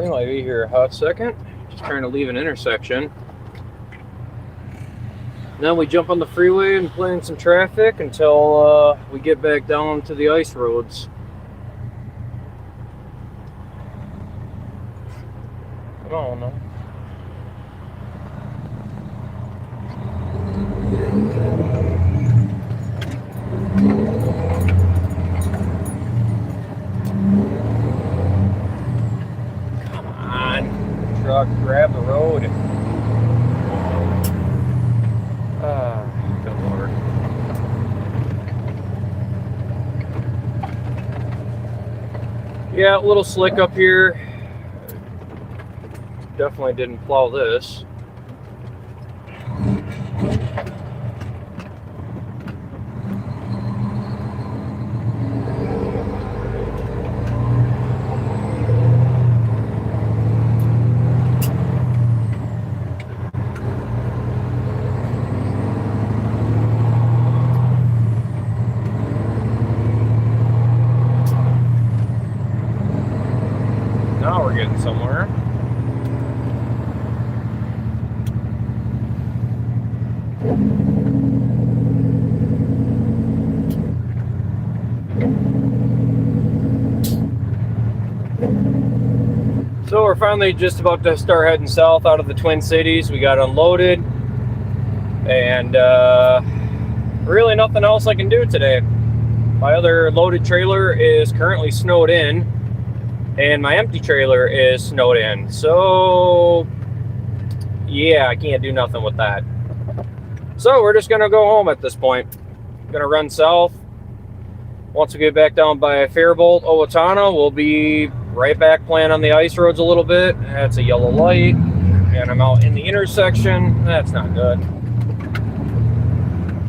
We might be here a hot second. Just trying to leave an intersection. Then we jump on the freeway and play in some traffic until we get back down to the ice roads. Oh no. Come on, truck, grab the road. Good Lord. Yeah, a little slick up here. Definitely didn't plow this. Now we're getting somewhere. So we're finally just about to start heading south out of the Twin Cities. We got unloaded, and really nothing else I can do today. My other loaded trailer is currently snowed in, and my empty trailer is snowed in. So yeah, I can't do nothing with that. So we're just gonna go home at this point. Gonna run south. Once we get back down by Faribault, Owatonna, we'll be right back playing on the ice roads a little bit. That's a yellow light, and I'm out in the intersection. That's not good.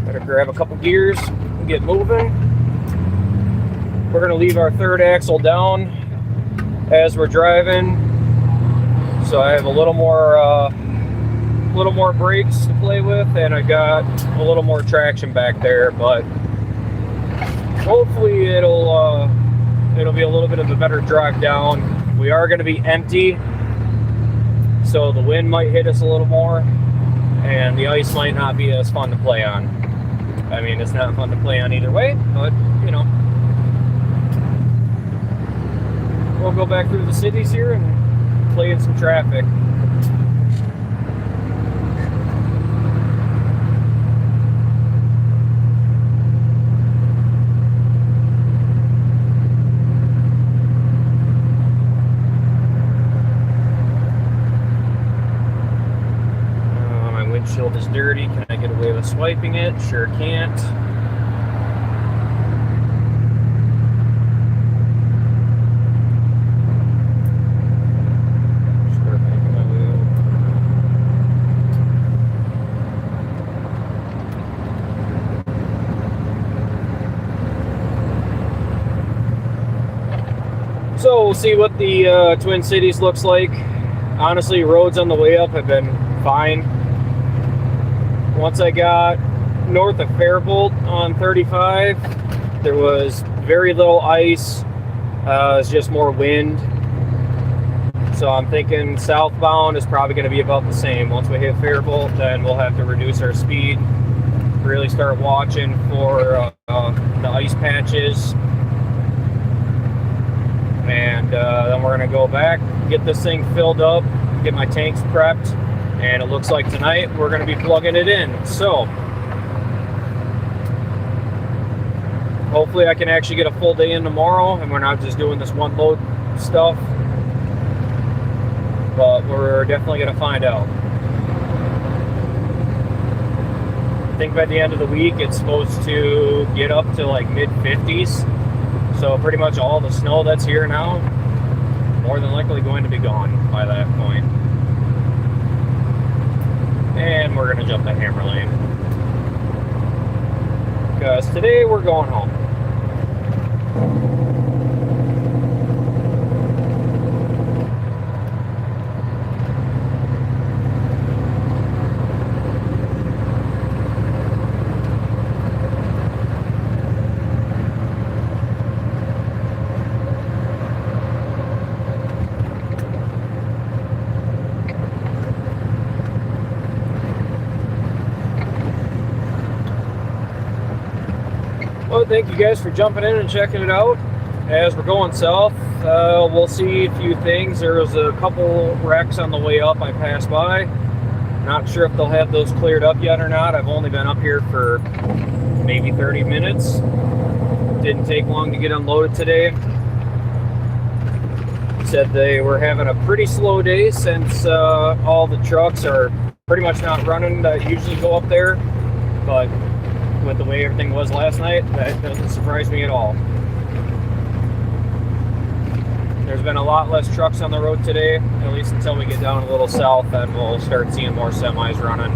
Better grab a couple gears and get moving. We're gonna leave our third axle down as we're driving, so I have a little more brakes to play with, and I got a little more traction back there. But hopefully it'll be a little bit of a better drive down. We are going to be empty, so the wind might hit us a little more, and the ice might not be as fun to play on. I mean, it's not fun to play on either way, but you know, we'll go back through the cities here and play in some traffic. Windshield is dirty. Can I get away with swiping it? Sure can't. Start making my way over. So we'll see what the Twin Cities looks like. Honestly, roads on the way up have been fine. Once I got north of Faribault on 35, there was very little ice. It's just more wind. So I'm thinking southbound is probably going to be about the same. Once we hit Faribault, then we'll have to reduce our speed, really start watching for the ice patches. And then we're going to go back, get this thing filled up, get my tanks prepped. And it looks like tonight we're going to be plugging it in. So hopefully I can actually get a full day in tomorrow, and we're not just doing this one load stuff. But we're definitely going to find out. I think by the end of the week it's supposed to get up to like mid-50s. So pretty much all the snow that's here now, more than likely going to be gone by that point. And we're going to jump the hammer lane, because today we're going home. thank you guys for jumping in and checking it out. As we're going south, we'll see a few things. There was a couple wrecks on the way up I passed by. Not sure if they'll have those cleared up yet or not. I've only been up here for maybe 30 minutes. Didn't take long to get unloaded today. Said they were having a pretty slow day since all the trucks are pretty much not running that usually go up there. But with the way everything was last night, that doesn't surprise me at all. There's been a lot less trucks on the road today, at least until we get down a little south, and we'll start seeing more semis running.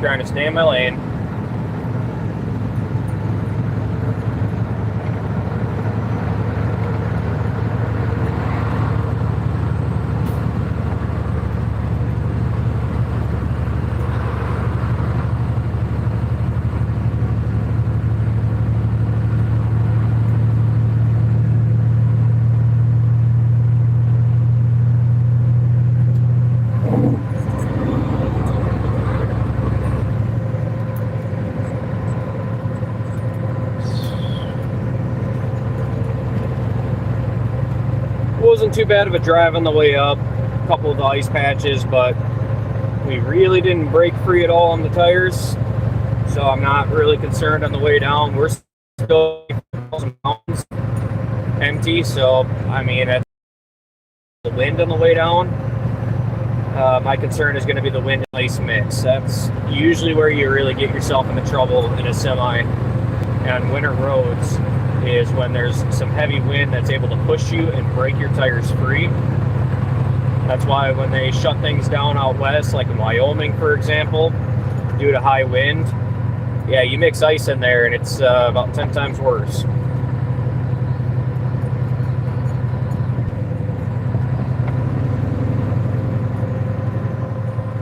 Trying to stay in my lane. Wasn't too bad of a drive on the way up. A couple of ice patches, but we really didn't break free at all on the tires, so I'm not really concerned on the way down. We're still 1,000 pounds empty, so I mean, that's the wind on the way down. My concern is going to be the wind and ice mix. That's usually where you really get yourself into trouble in a semi on winter roads, is when there's some heavy wind that's able to push you and break your tires free. That's why when they shut things down out west, like in Wyoming, for example, due to high wind, yeah, you mix ice in there and it's about 10 times worse.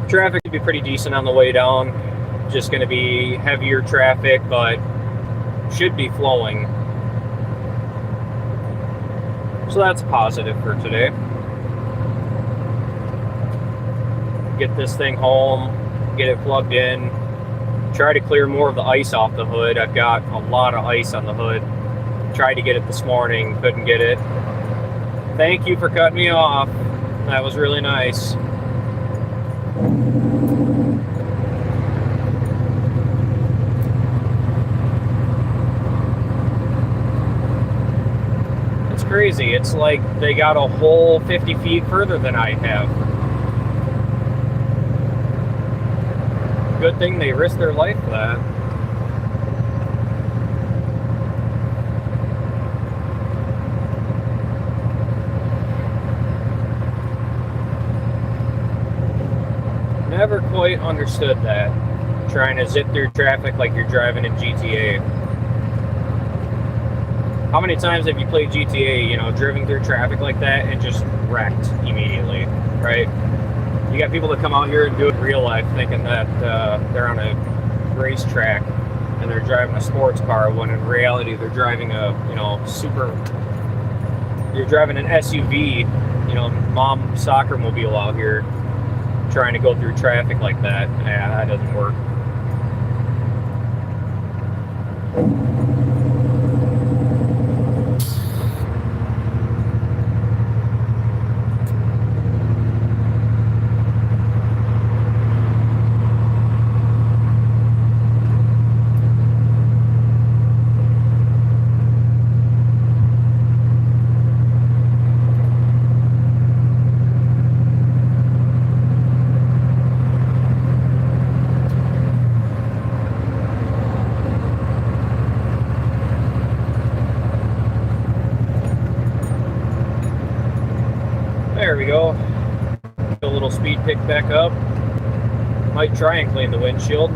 Traffic could be pretty decent on the way down. Just going to be heavier traffic, but should be flowing. So that's positive for today. Get this thing home, get it plugged in, try to clear more of the ice off the hood. I've got a lot of ice on the hood. Tried to get it this morning, couldn't get it. Thank you for cutting me off. That was really nice. Crazy. It's like they got a whole 50 feet further than I have. Good thing they risked their life for that. Never quite understood that. Trying to zip through traffic like you're driving in GTA. How many times have you played GTA, you know, driven through traffic like that and just wrecked immediately, right? You got people that come out here and do it in real life thinking that they're on a racetrack and they're driving a sports car, when in reality they're driving a, you know, you're driving an SUV, you know, mom soccer mobile out here trying to go through traffic like that. Yeah, that doesn't work. There we go. A little speed pick back up. Might try and clean the windshield.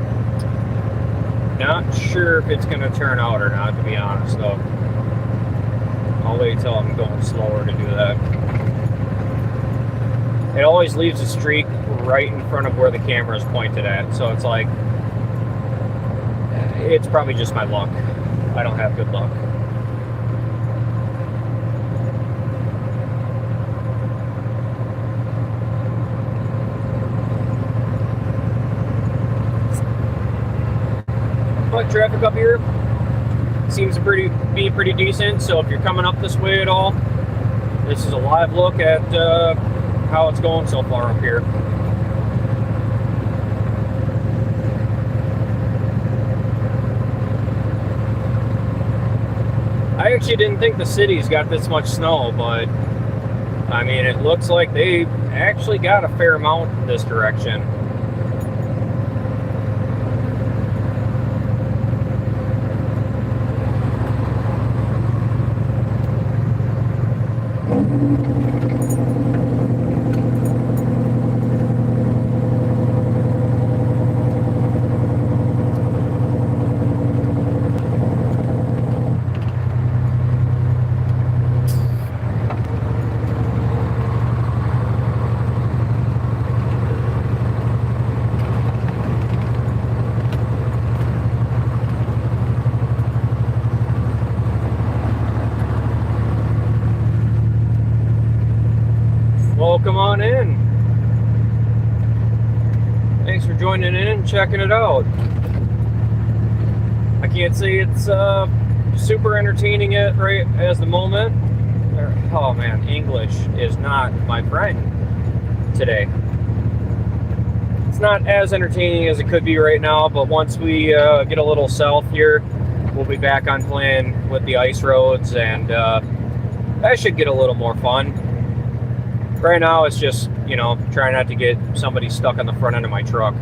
Not sure if it's going to turn out or not, to be honest, though. I'll wait till I'm going slower to do that. It always leaves a streak right in front of where the camera is pointed at, so it's like, it's probably just my luck. I don't have good luck. But traffic up here seems to be pretty decent, so if you're coming up this way at all, this is a live look at how it's going so far up here. I actually didn't think the city's got this much snow, but I mean, it looks like they actually got a fair amount this direction. Welcome on in. Thanks for joining in and checking it out. I can't say it's super entertaining yet right as the moment. Oh man, English is not my friend today. It's not as entertaining as it could be right now, but once we get a little south here, we'll be back on plan with the ice roads, and that should get a little more fun. Right now, it's just, you know, trying not to get somebody stuck on the front end of my truck.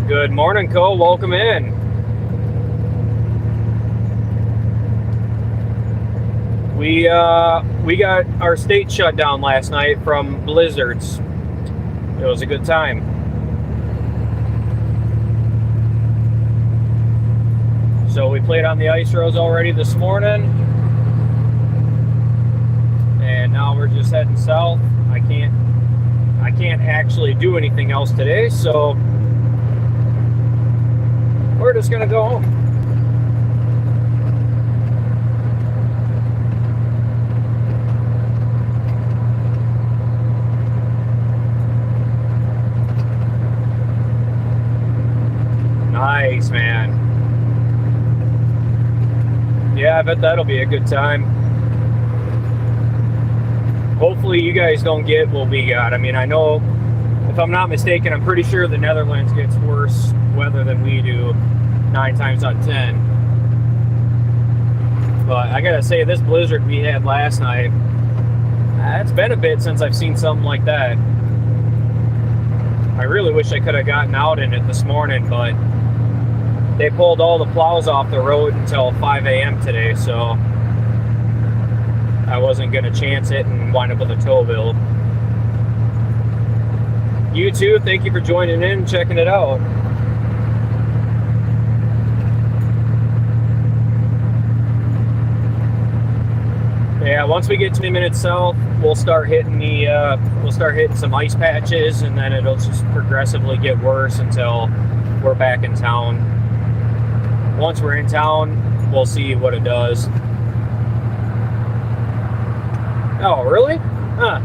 Good morning, Co. Welcome in. We got our state shut down last night from blizzards. It was a good time. So we played on the ice roads already this morning, and now we're just heading south. I can't actually do anything else today, so we're just gonna go home. Nice, man. Yeah, I bet that'll be a good time. Hopefully you guys don't get what we got. I mean, I know, if I'm not mistaken, I'm pretty sure the Netherlands gets worse weather than we do 9 times out of 10. But I gotta say, this blizzard we had last night, it's been a bit since I've seen something like that. I really wish I could have gotten out in it this morning, but they pulled all the plows off the road until 5 a.m. today, so I wasn't going to chance it and wind up with a tow bill. You too, thank you for joining in and checking it out. Yeah, once we get 20 minutes south, we'll start hitting some ice patches, and then it'll just progressively get worse until we're back in town. Once we're in town, we'll see what it does. Oh, really? Huh.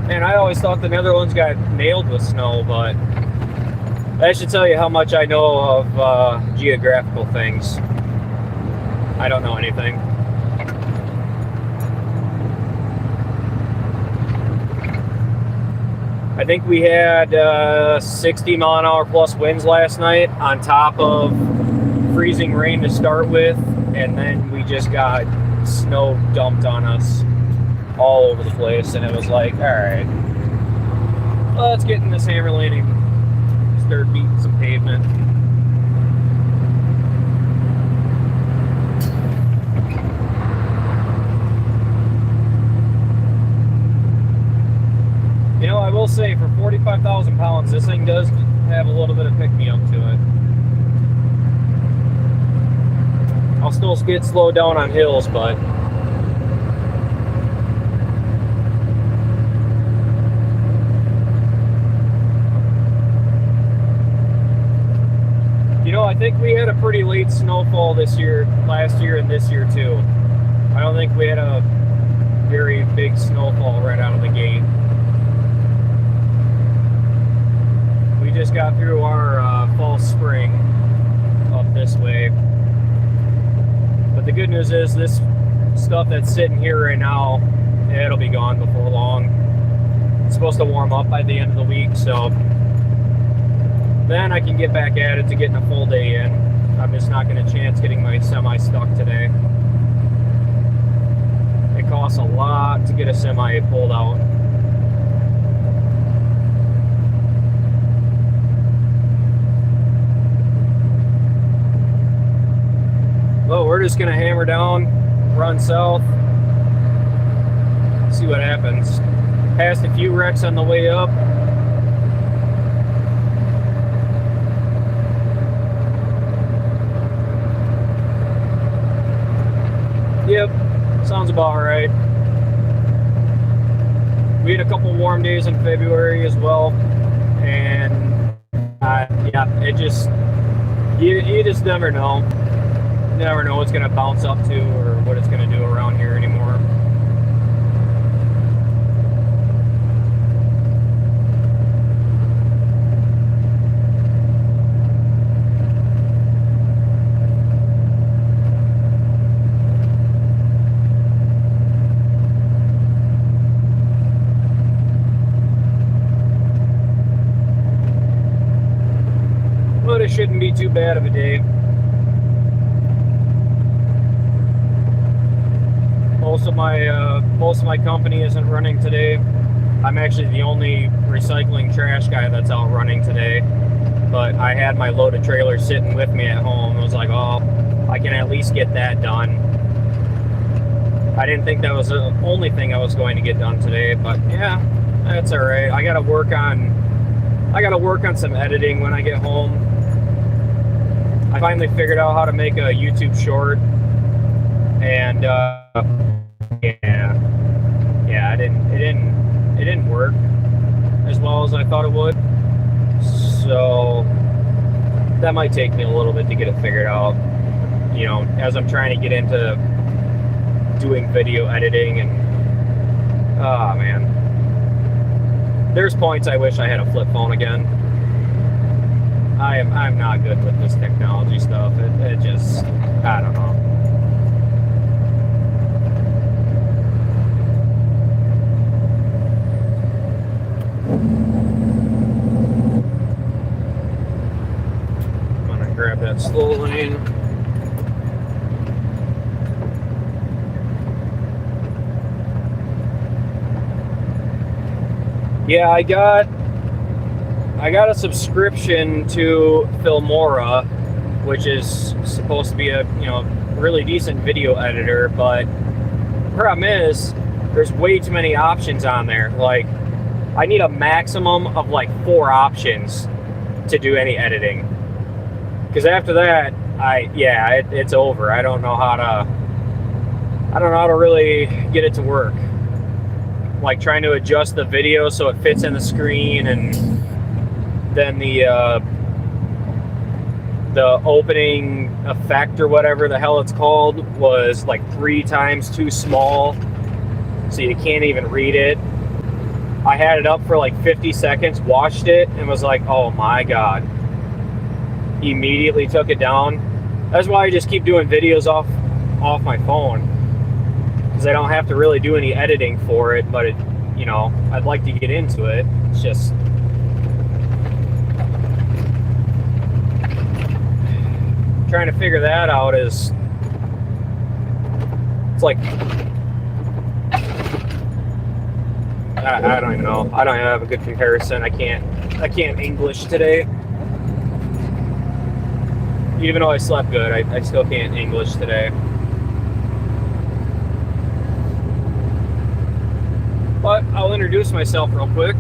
Man, I always thought the Netherlands got nailed with snow, but that should tell you how much I know of geographical things. I don't know anything. I think we had 60 mile an hour plus winds last night on top of freezing rain to start with, and then we just got snow dumped on us all over the place, and it was like, all right, let's get in this hammer lane and start beating some pavement. You know, I will say, for 45,000 pounds, this thing does have a little bit of pick-me-up to it. I'll still get slowed down on hills, but you know, I think we had a pretty late snowfall this year, last year, and this year too. I don't think we had a very big snowfall right out of the gate. We just got through our fall spring up this way. But the good news is this stuff that's sitting here right now, it'll be gone before long. It's supposed to warm up by the end of the week, so then I can get back at it to getting a full day in. I'm just not going to chance getting my semi stuck today. It costs a lot to get a semi pulled out. Well, we're just going to hammer down, run south, see what happens. Passed a few wrecks on the way up. Yep, sounds about right. We had a couple warm days in February as well, and yeah, it just you just never know. You never know what's gonna bounce up to or what it's gonna do around here anymore. But it shouldn't be too bad of a day. Most of my company isn't running today. I'm actually the only recycling trash guy that's out running today. But I had my loaded trailer sitting with me at home. I was like, oh, I can at least get that done. I didn't think that was the only thing I was going to get done today, but yeah, that's all right. I gotta work on some editing when I get home. I finally figured out how to make a YouTube short, and yeah, it didn't work as well as I thought it would. So that might take me a little bit to get it figured out. You know, as I'm trying to get into doing video editing, and oh man, there's points I wish I had a flip phone again. I'm not good with this technology stuff. It just, I don't know. I'm gonna grab that slow lane. Yeah, I got a subscription to Filmora, which is supposed to be a really decent video editor, but the problem is there's way too many options on there. Like, I need a maximum of like 4 options to do any editing, because after that it's over. I don't know how to really get it to work. Like trying to adjust the video so it fits in the screen, and then the opening effect or whatever the hell it's called was like 3 times too small, so you can't even read it. I had it up for like 50 seconds, watched it, and was like, oh my god. Immediately took it down. That's why I just keep doing videos off my phone, because I don't have to really do any editing for it, but I'd like to get into it. It's just trying to figure that out it's like, I don't even know. I don't have a good comparison. I can't English today. Even though I slept good, I still can't English today. But I'll introduce myself real quick.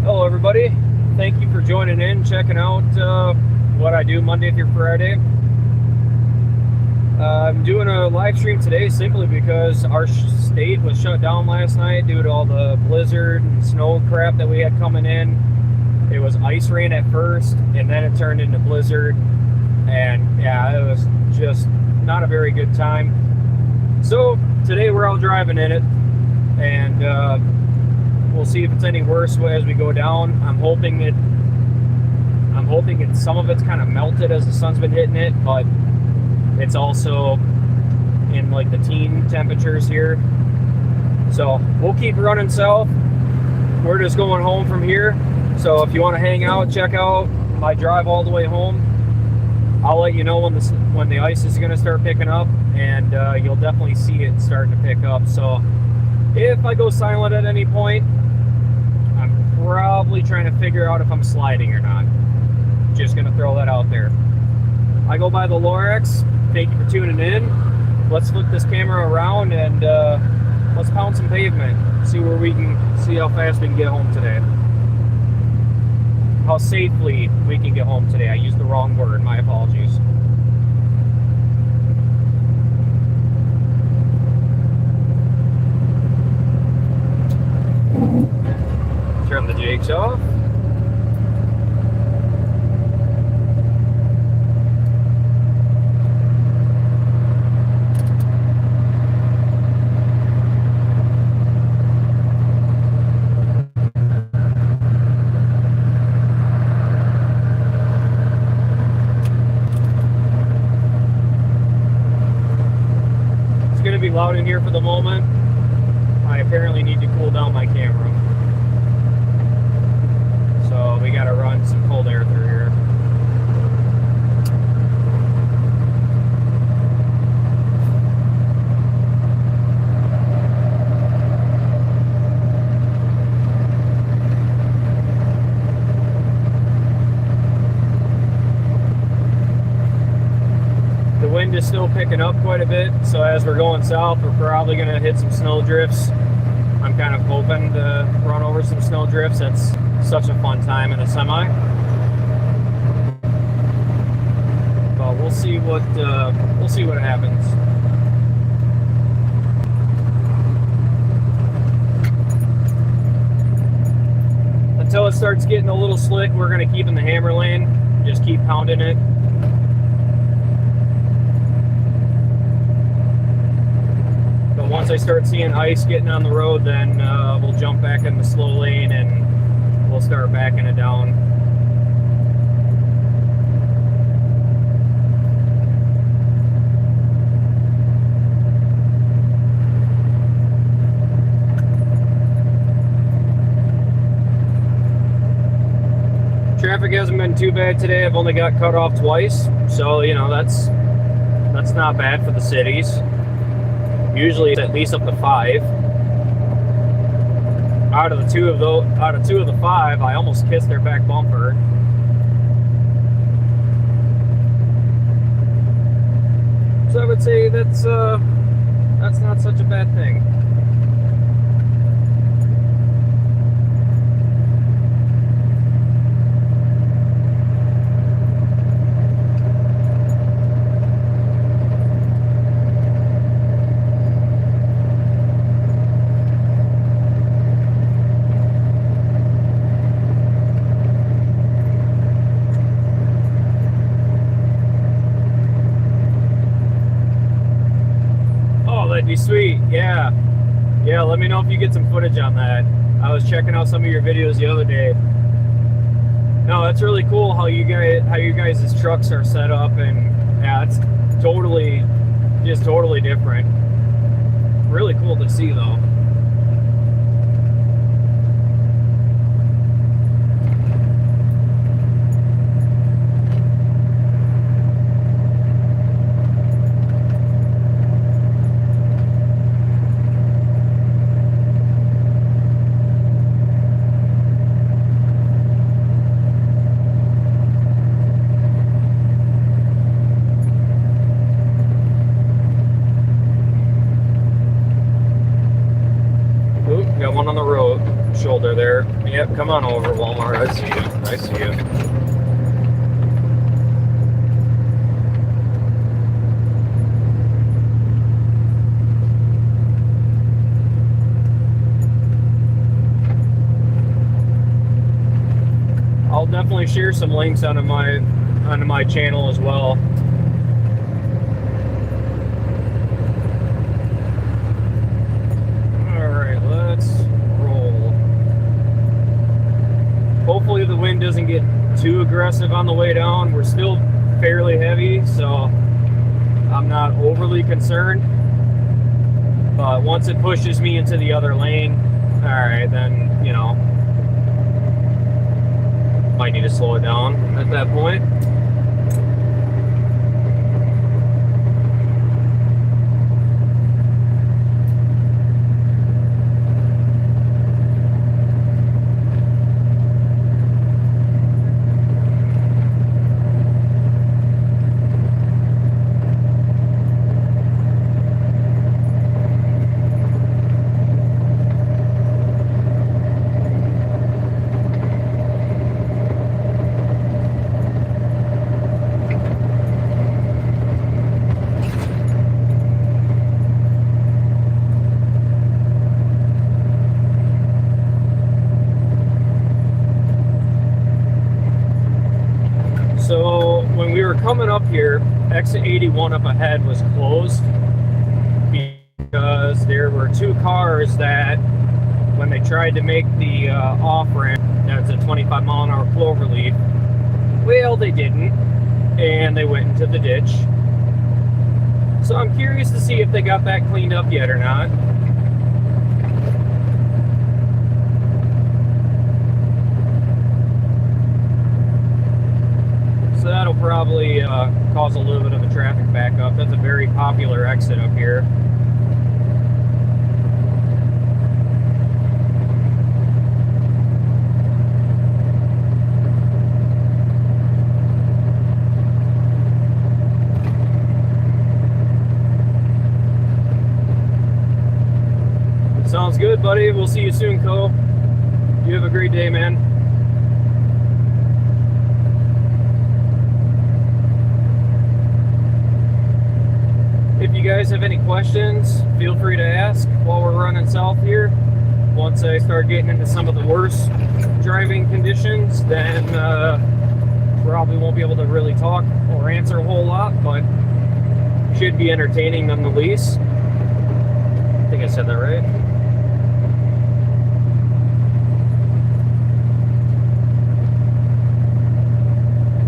Hello everybody. Thank you for joining in, checking out what I do Monday through Friday. I'm doing a live stream today simply because our state was shut down last night due to all the blizzard and snow crap that we had coming in. It was ice rain at first, and then it turned into blizzard. And yeah, it was just not a very good time. So today we're all driving in it, and we'll see if it's any worse as we go down. I'm hoping some of it's kind of melted as the sun's been hitting it, but it's also in like the teen temperatures here. So we'll keep running south. We're just going home from here. So if you want to hang out, check out my drive all the way home. I'll let you know when the ice is going to start picking up, and you'll definitely see it starting to pick up. So if I go silent at any point, I'm probably trying to figure out if I'm sliding or not. Just going to throw that out there. I go by the Lorax. Thank you for tuning in. Let's flip this camera around and let's pound some pavement. See how fast we can get home today. How safely we can get home today. I used the wrong word. My apologies. Turn the jakes off. Loud in here for the moment. I apparently need to cool down my camera, so we got to run some cold air through here. The wind is still picking up quite a bit, so as we're going south, we're probably going to hit some snow drifts. I'm kind of hoping to run over some snow drifts. That's such a fun time in a semi. But we'll see what happens. Until it starts getting a little slick, we're going to keep in the hammer lane. Just keep pounding it. Once I start seeing ice getting on the road, then we'll jump back in the slow lane and we'll start backing it down. Traffic hasn't been too bad today. I've only got cut off twice, so you know that's not bad for the cities. Usually it's at least up to 5. Out of two of the 5, I almost kissed their back bumper. So I would say that's not such a bad thing. That'd be sweet. Yeah, let me know if you get some footage on that. I was checking out some of your videos the other day. No, that's really cool how you guys' trucks are set up, and yeah, it's totally different. Really cool to see though. One on the road shoulder there. Yep, come on over, Walmart. I see you. definitely share some links onto my channel as well. Alright, let's roll. Hopefully the wind doesn't get too aggressive on the way down. We're still fairly heavy, so I'm not overly concerned. But once it pushes me into the other lane, alright, then, you know, might need to slow it down at that point. So when we were coming up here, exit 81 up ahead was closed because there were two cars that, when they tried to make the off-ramp, that's a 25 mile an hour cloverleaf, well, they didn't, and they went into the ditch. So I'm curious to see if they got that cleaned up yet or not. So that'll probably cause a little bit of a traffic backup. That's a very popular exit up here. Sounds good, buddy. We'll see you soon, Co. You have a great day, man. If you guys have any questions, feel free to ask while we're running south here. Once I start getting into some of the worst driving conditions, then probably won't be able to really talk or answer a whole lot, but should be entertaining nonetheless. I think I said that right.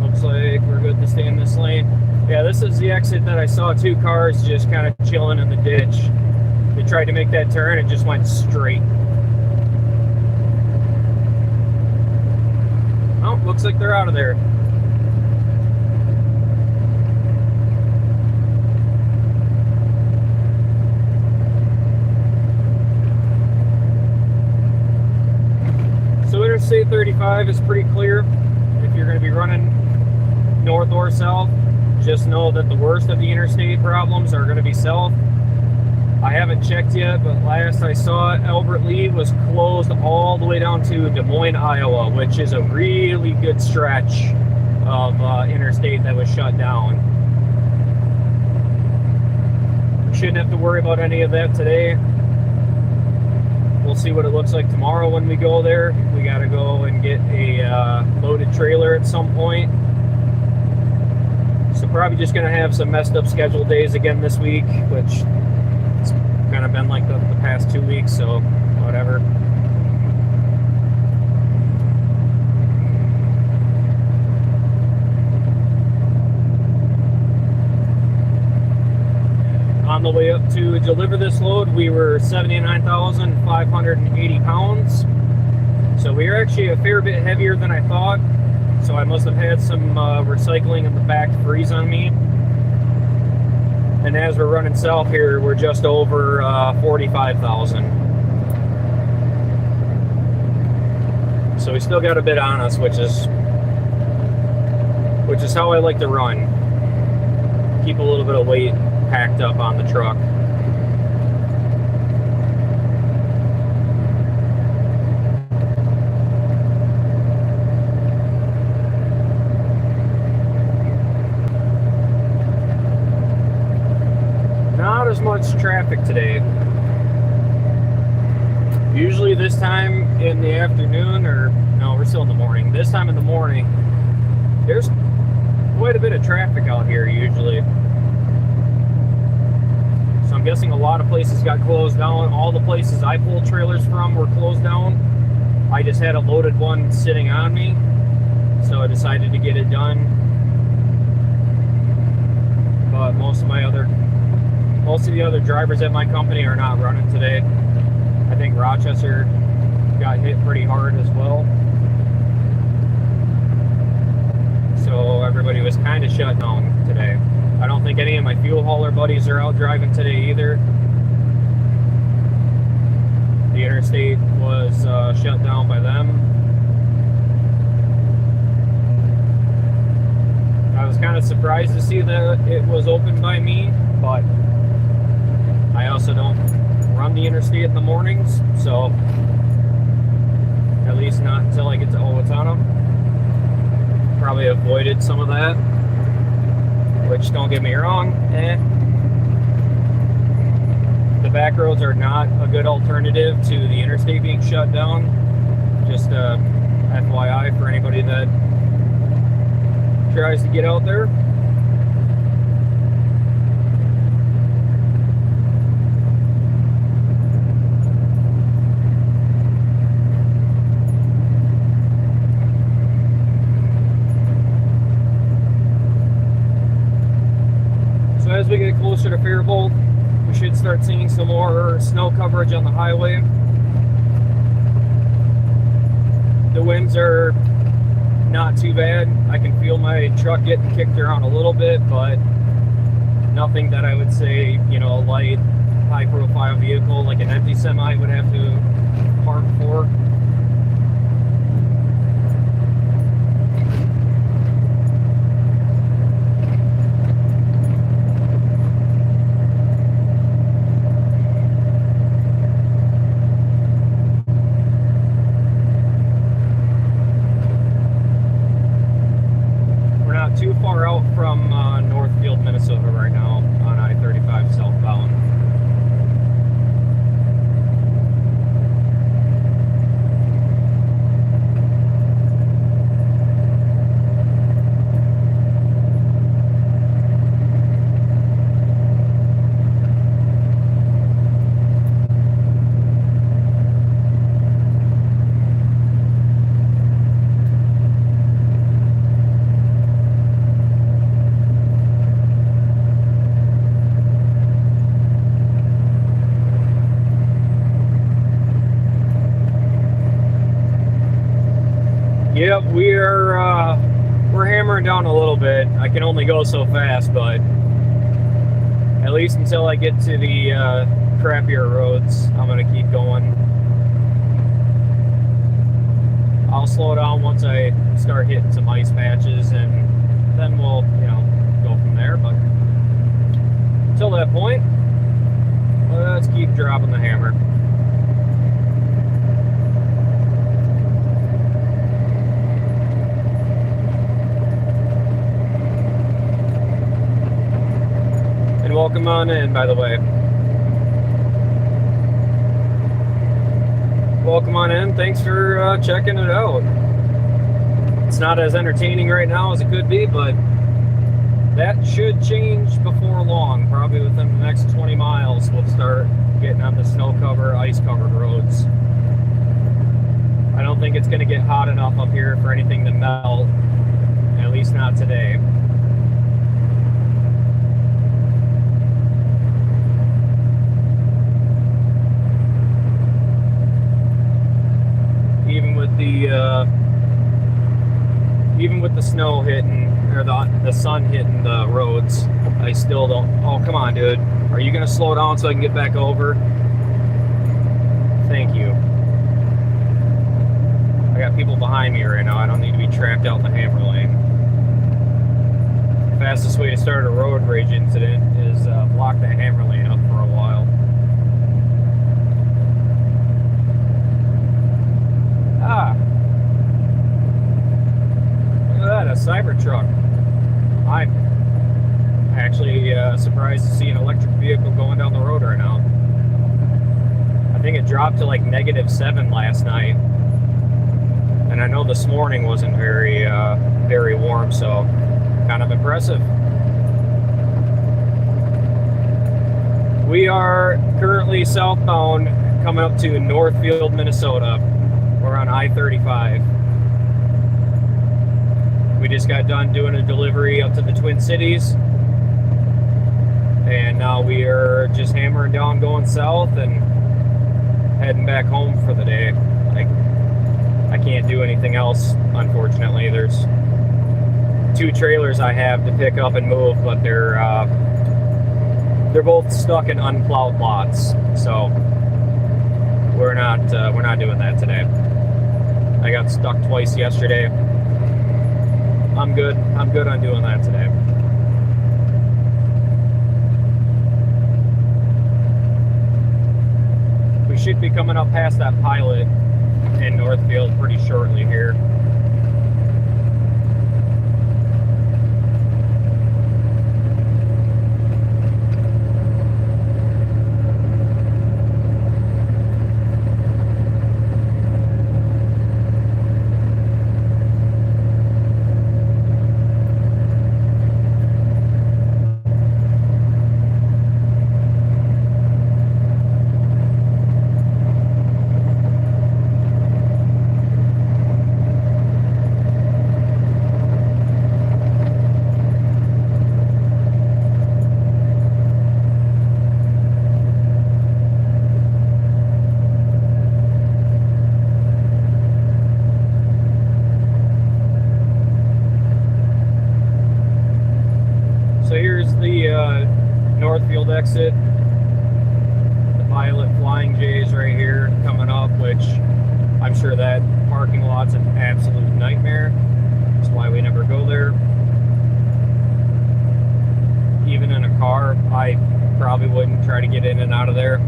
Looks like we're good to stay in this lane. Yeah, this is the exit that I saw two cars just kind of chilling in the ditch. They tried to make that turn and just went straight. Oh, looks like they're out of there. So Interstate 35 is pretty clear. If you're going to be running north or south, just know that the worst of the interstate problems are going to be south. I haven't checked yet, but last I saw it, Albert Lee was closed all the way down to Des Moines, Iowa, which is a really good stretch of interstate that was shut down. Shouldn't have to worry about any of that today. We'll see what it looks like tomorrow when we go there. We got to go and get a loaded trailer at some point. So probably just going to have some messed up scheduled days again this week, which it's kind of been like the past 2 weeks, so whatever. On the way up to deliver this load, we were 79,580 pounds. So we are actually a fair bit heavier than I thought. So I must have had some recycling in the back freeze on me. And as we're running south here, we're just over 45,000. So we still got a bit on us, which is how I like to run. Keep a little bit of weight packed up on the truck. Not as much traffic today. Usually this time in the afternoon or No, we're still in the morning. This time in the morning, there's quite a bit of traffic out here usually. So I'm guessing a lot of places got closed down. All the places I pulled trailers from were closed down. I just had a loaded one sitting on me, so I decided to get it done. But most of the other drivers at my company are not running today. I think Rochester got hit pretty hard as well. So everybody was kind of shut down today. I don't think any of my fuel hauler buddies are out driving today either. The interstate was shut down by them. I was kind of surprised to see that it was open by me, but I also don't run the interstate in the mornings, so at least not until I get to Owatonna. Probably avoided some of that, which, don't get me wrong, the back roads are not a good alternative to the interstate being shut down. Just FYI for anybody that tries to get out there. So as we get closer to Faribault, we should start seeing some more snow coverage on the highway. The winds are not too bad. I can feel my truck getting kicked around a little bit, but nothing that I would say, you know, a light, high-profile vehicle like an empty semi would have to park for. Too far out from Northfield, Minnesota right now on I-35 southbound. Yep, we're hammering down a little bit. I can only go so fast, but at least until I get to the crappier roads, I'm gonna keep going. I'll slow down once I start hitting some ice patches, and then we'll, you know, go from there. But until that point, let's keep dropping the hammer. Welcome on in, by the way. Welcome on in. Thanks for checking it out. It's not as entertaining right now as it could be, but that should change before long. Probably within the next 20 miles, we'll start getting on the ice-covered roads. I don't think it's going to get hot enough up here for anything to melt, at least not today. Even with the snow hitting, or the sun hitting the roads, I still don't. Oh, come on, dude. Are you gonna slow down so I can get back over? Thank you. I got people behind me right now. I don't need to be trapped out in the hammer lane. The fastest way to start a road rage incident is block that hammer lane up for a while. Ah. Look at that, a Cybertruck. I'm actually surprised to see an electric vehicle going down the road right now. I think it dropped to like -7 last night. And And I know this morning wasn't very warm, so kind of impressive. We are currently southbound coming up to Northfield, Minnesota. We're on I-35. We just got done doing a delivery up to the Twin Cities. And now we are just hammering down going south and heading back home for the day. I can't do anything else, unfortunately. There's 2 trailers I have to pick up and move, but they're both stuck in unplowed lots, so we're not doing that today. I got stuck twice yesterday. I'm good on doing that today. We should be coming up past that pilot in Northfield pretty shortly here. So here's the Northfield exit. The Pilot Flying J's right here coming up, which I'm sure that parking lot's an absolute nightmare. That's why we never go there. Even in a car, I probably wouldn't try to get in and out of there.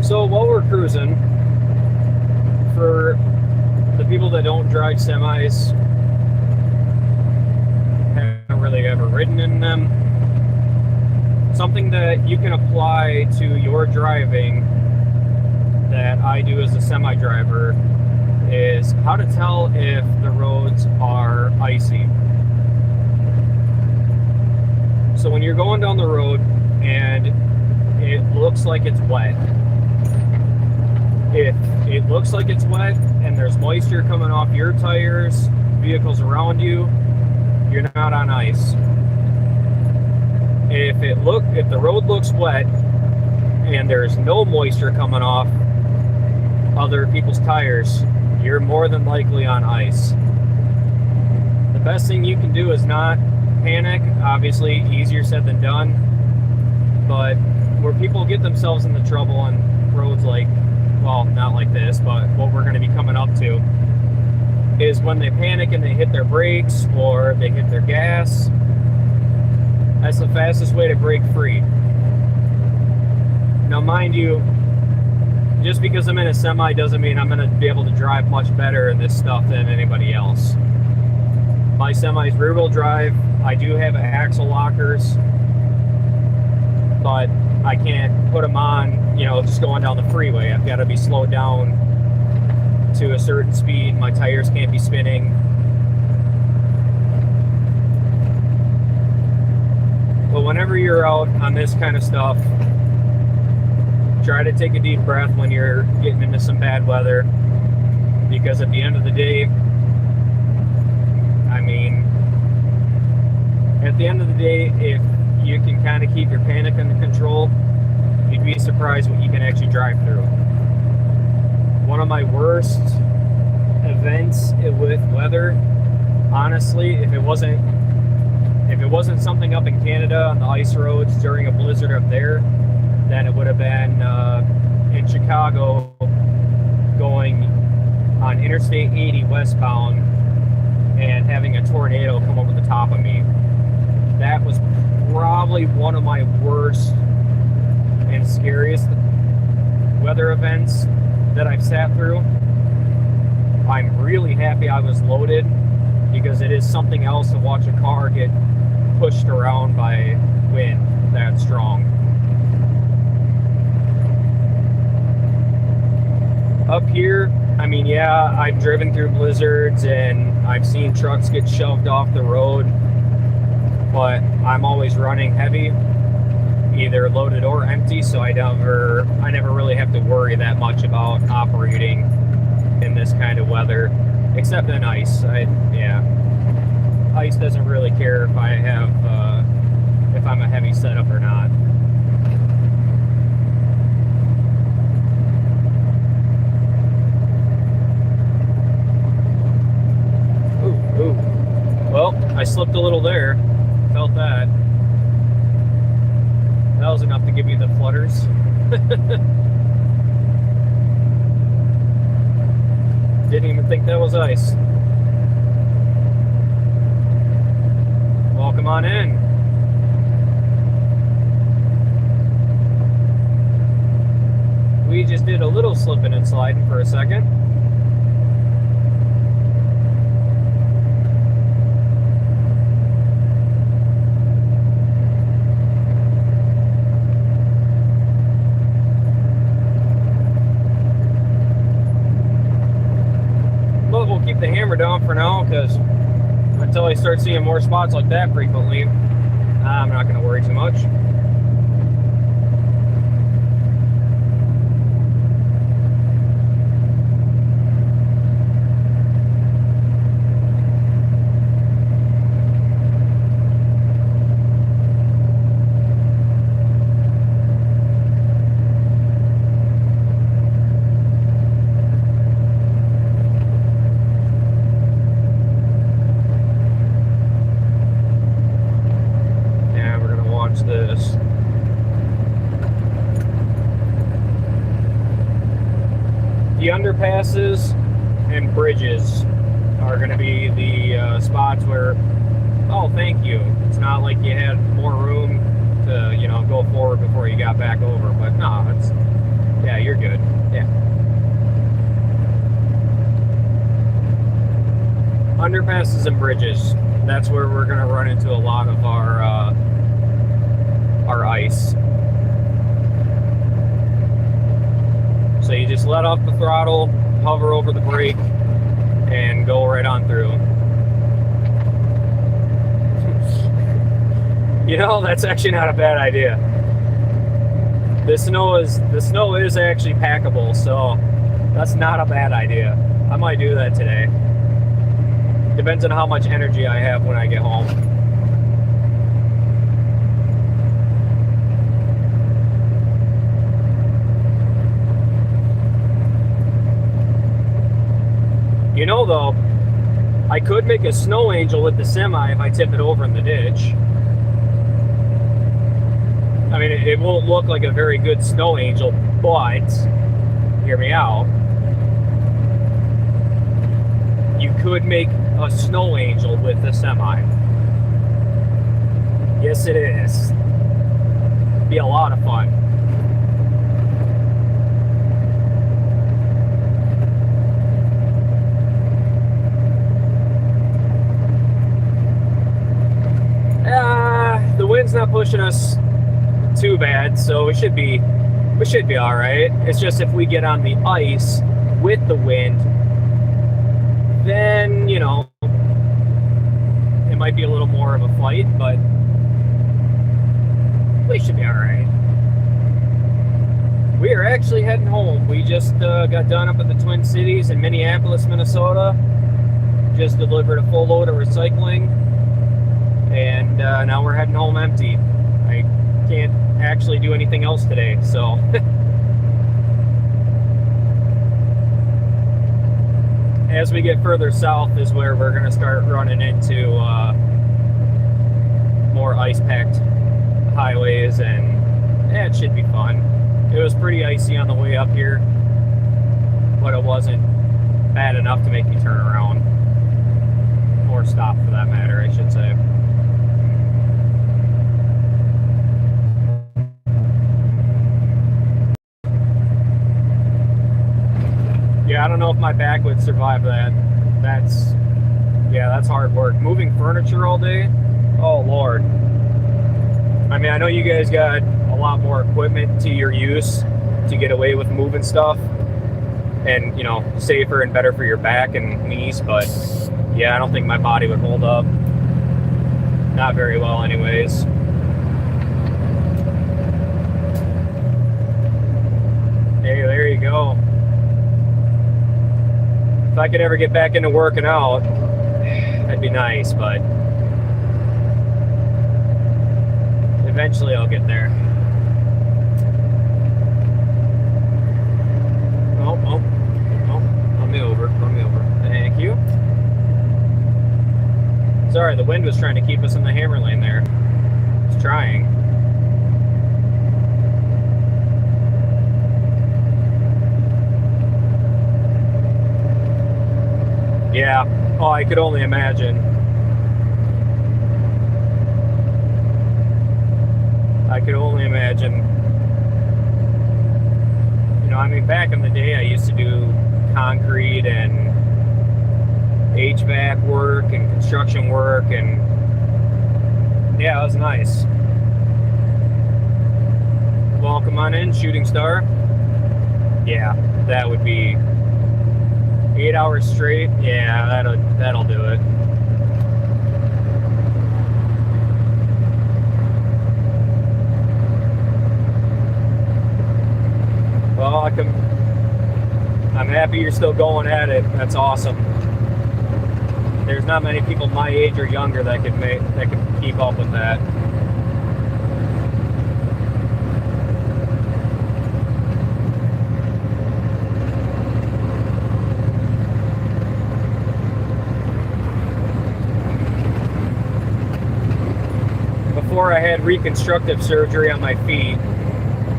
So while we're cruising, for the people that don't drive semis, haven't really ever ridden in them, something that you can apply to your driving that I do as a semi driver is how to tell if the roads are icy. So when you're going down the road and it looks like it's wet, if it looks like it's wet and there's moisture coming off your tires, vehicles around you, you're not on ice. If the road looks wet and there's no moisture coming off other people's tires, you're more than likely on ice. The best thing you can do is not panic. Obviously, easier said than done. But where people get themselves into trouble on roads like, well, not like this, but what we're going to be coming up to, is when they panic and they hit their brakes or they hit their gas. That's the fastest way to break free. Now, mind you, just because I'm in a semi doesn't mean I'm going to be able to drive much better in this stuff than anybody else. My semi's rear-wheel drive. I do have axle lockers, but I can't put them on, just going down the freeway. I've got to be slowed down to a certain speed. My tires can't be spinning. But whenever you're out on this kind of stuff, try to take a deep breath when you're getting into some bad weather, because at the end of the day, if you can kind of keep your panic under control, you'd be surprised what you can actually drive through. One of my worst events with weather, honestly, if it wasn't something up in Canada on the ice roads during a blizzard up there, then it would have been in Chicago going on Interstate 80 westbound and having a tornado come over the top of me. That was probably one of my worst and scariest weather events that I've sat through. I'm really happy I was loaded, because it is something else to watch a car get pushed around by wind that strong. Up here, I mean, yeah, I've driven through blizzards and I've seen trucks get shoved off the road, but I'm always running heavy, either loaded or empty, so I never really have to worry that much about operating in this kind of weather, except in ice. Ice doesn't really care if I have if I'm a heavy setup or not. Ooh. Well, I slipped a little there. Felt that. That was enough to give me the flutters. Didn't even think that was ice. Welcome on in. We just did a little slipping and sliding for a second. But we'll keep the hammer down for now, because until I start seeing more spots like that frequently, I'm not going to worry too much. This. The underpasses and bridges are going to be the spots where, oh, thank you. It's not like you had more room to, go forward before you got back over. But no, yeah, you're good. Yeah. Underpasses and bridges. That's where we're going to run into a lot of our ice. So you just let off the throttle, hover over the brake, and go right on through. That's actually not a bad idea. The snow is actually packable, so that's not a bad idea. I might do that today. Depends on how much energy I have when I get home. Though, I could make a snow angel with the semi if I tip it over in the ditch. I mean, it won't look like a very good snow angel, but, hear me out, you could make a snow angel with the semi. Yes, it is. Be a lot of fun. The wind's not pushing us too bad, so we should be all right. It's just if we get on the ice with the wind, then it might be a little more of a fight, but we should be all right. We are actually heading home. We just got done up at the Twin Cities in Minneapolis, Minnesota. Just delivered a full load of recycling. And now we're heading home empty. I can't actually do anything else today, so. As we get further south is where we're going to start running into more ice-packed highways, and it should be fun. It was pretty icy on the way up here, but it wasn't bad enough to make me turn around. Or stop, for that matter, I should say. Yeah, I don't know if my back would survive that. That's hard work. Moving furniture all day? Oh, Lord. I mean, I know you guys got a lot more equipment to your use to get away with moving stuff and, you know, safer and better for your back and knees, but yeah, I don't think my body would hold up. Not very well anyways. Hey, there you go. If I could ever get back into working out, that'd be nice, but eventually I'll get there. Oh, run me over. Thank you. Sorry, the wind was trying to keep us in the hammer lane there. It's trying. Yeah. Oh, I could only imagine. You know, I mean, back in the day, I used to do concrete and HVAC work and construction work, and yeah, it was nice. Well, come on in, Shooting Star. Yeah, that would be 8 hours straight. Yeah, that'll do it. Well, I'm happy you're still going at it. That's awesome. There's not many people my age or younger that can keep up with that. Before I had reconstructive surgery on my feet,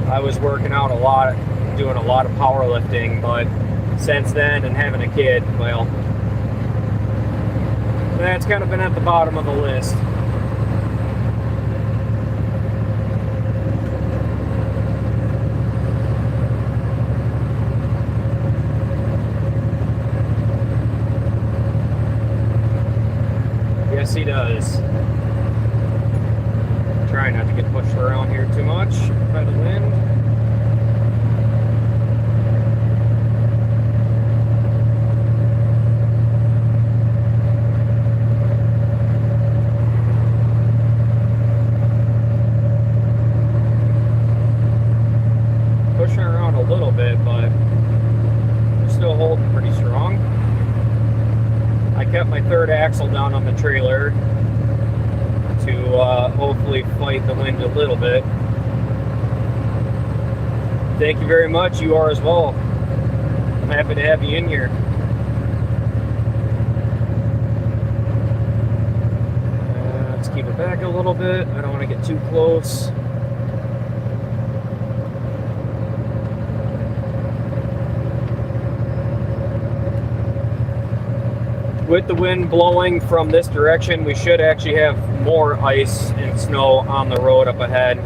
I was working out a lot, doing a lot of powerlifting, but since then and having a kid, well, that's kind of been at the bottom of the list. Yes, he does. Try not to get pushed around here too much by the wind. Pushing around a little bit, but we're still holding pretty strong. I kept my third axle down on the trailer to hopefully fight the wind a little bit. Thank you very much. You are as well. I'm happy to have you in here. Let's keep it back a little bit. I don't want to get too close. With the wind blowing from this direction, we should actually have more ice and snow on the road up ahead.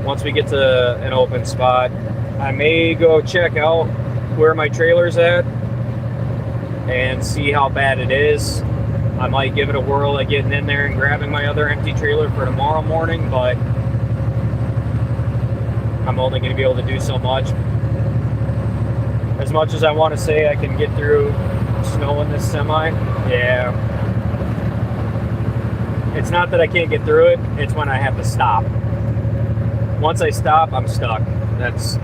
Once we get to an open spot, I may go check out where my trailer's at and see how bad it is. I might give it a whirl at getting in there and grabbing my other empty trailer for tomorrow morning, but I'm only going to be able to do so much. As much as I want to say I can get through snow in this semi, yeah. It's not that I can't get through it, it's when I have to stop. Once I stop, I'm stuck. That's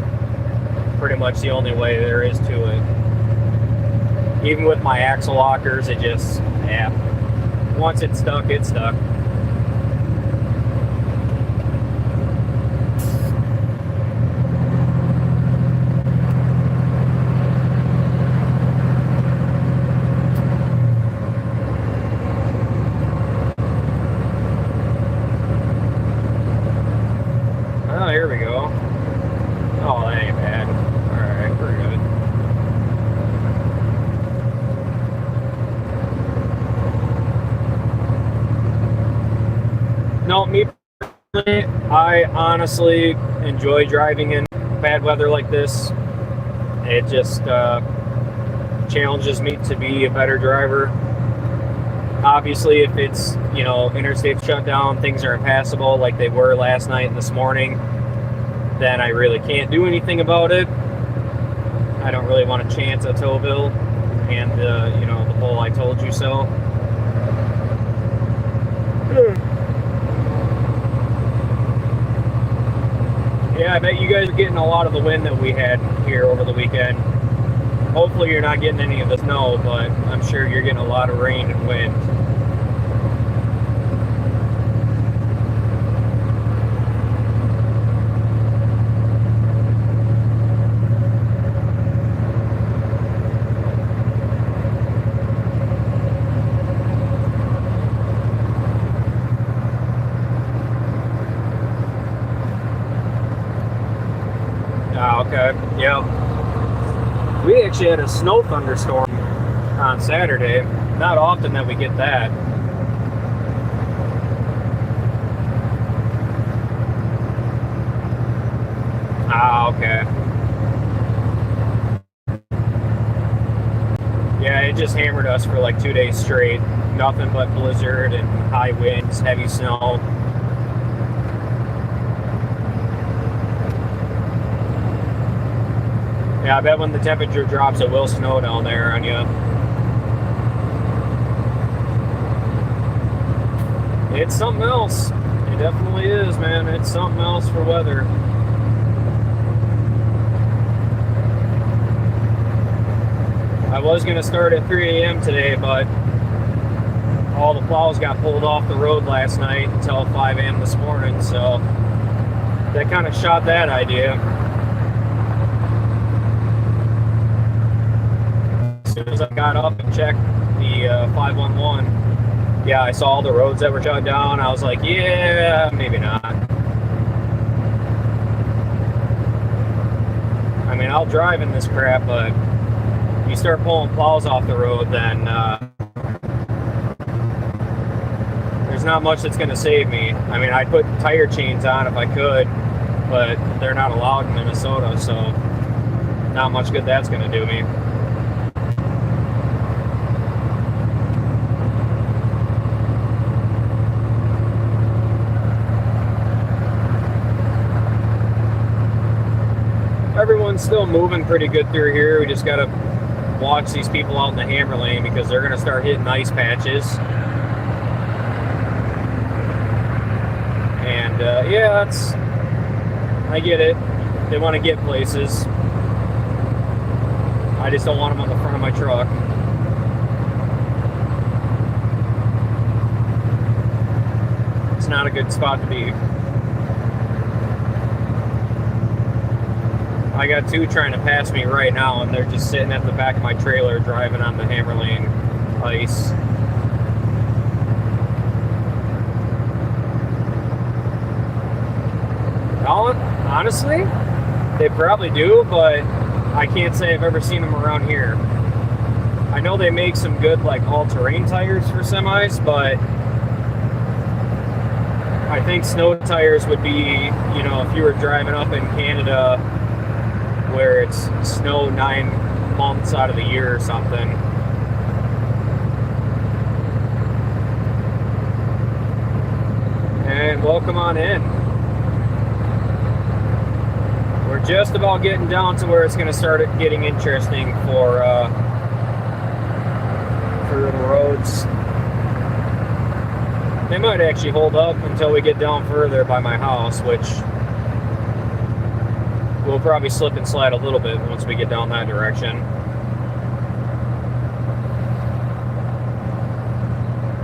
pretty much the only way there is to it. Even with my axle lockers, it just, yeah. Once it's stuck, it's stuck. Oh, here we go. Oh, that ain't bad. Alright, we're good. I honestly enjoy driving in bad weather like this. It just challenges me to be a better driver. Obviously, if it's, you know, interstate shut down, things are impassable like they were last night and this morning, then I really can't do anything about it. I don't really want to chance a Towville and, you know, the whole I told you so. Yeah, I bet you guys are getting a lot of the wind that we had here over the weekend. Hopefully you're not getting any of the snow, but I'm sure you're getting a lot of rain and wind. Okay, yeah. We actually had a snow thunderstorm on Saturday. Not often that we get that. Okay. Yeah, it just hammered us for like 2 days straight. Nothing but blizzard and high winds, heavy snow. Yeah, I bet when the temperature drops, it will snow down there on you. It's something else. It definitely is, man. It's something else for weather. I was going to start at 3 a.m. today, but all the plows got pulled off the road last night until 5 a.m. this morning, so that kind of shot that idea. As soon as I got up and checked the 511, yeah, I saw all the roads that were shut down. I was like, yeah, maybe not. I mean, I'll drive in this crap, but you start pulling plows off the road, then there's not much that's going to save me. I mean, I'd put tire chains on if I could, but they're not allowed in Minnesota, so not much good that's going to do me. Everyone's still moving pretty good through here. We just got to watch these people out in the hammer lane because they're going to start hitting ice patches. And yeah, I get it. They want to get places. I just don't want them on the front of my truck. It's not a good spot to be. I got two trying to pass me right now, and they're just sitting at the back of my trailer driving on the hammer lane ice. Honestly, they probably do, but I can't say I've ever seen them around here. I know they make some good, like, all-terrain tires for semis, but I think snow tires would be, you know, if you were driving up in Canada where it's snow 9 months out of the year or something. And welcome on in. We're just about getting down to where it's going to start getting interesting for the roads. They might actually hold up until we get down further by my house, which we'll probably slip and slide a little bit once we get down that direction.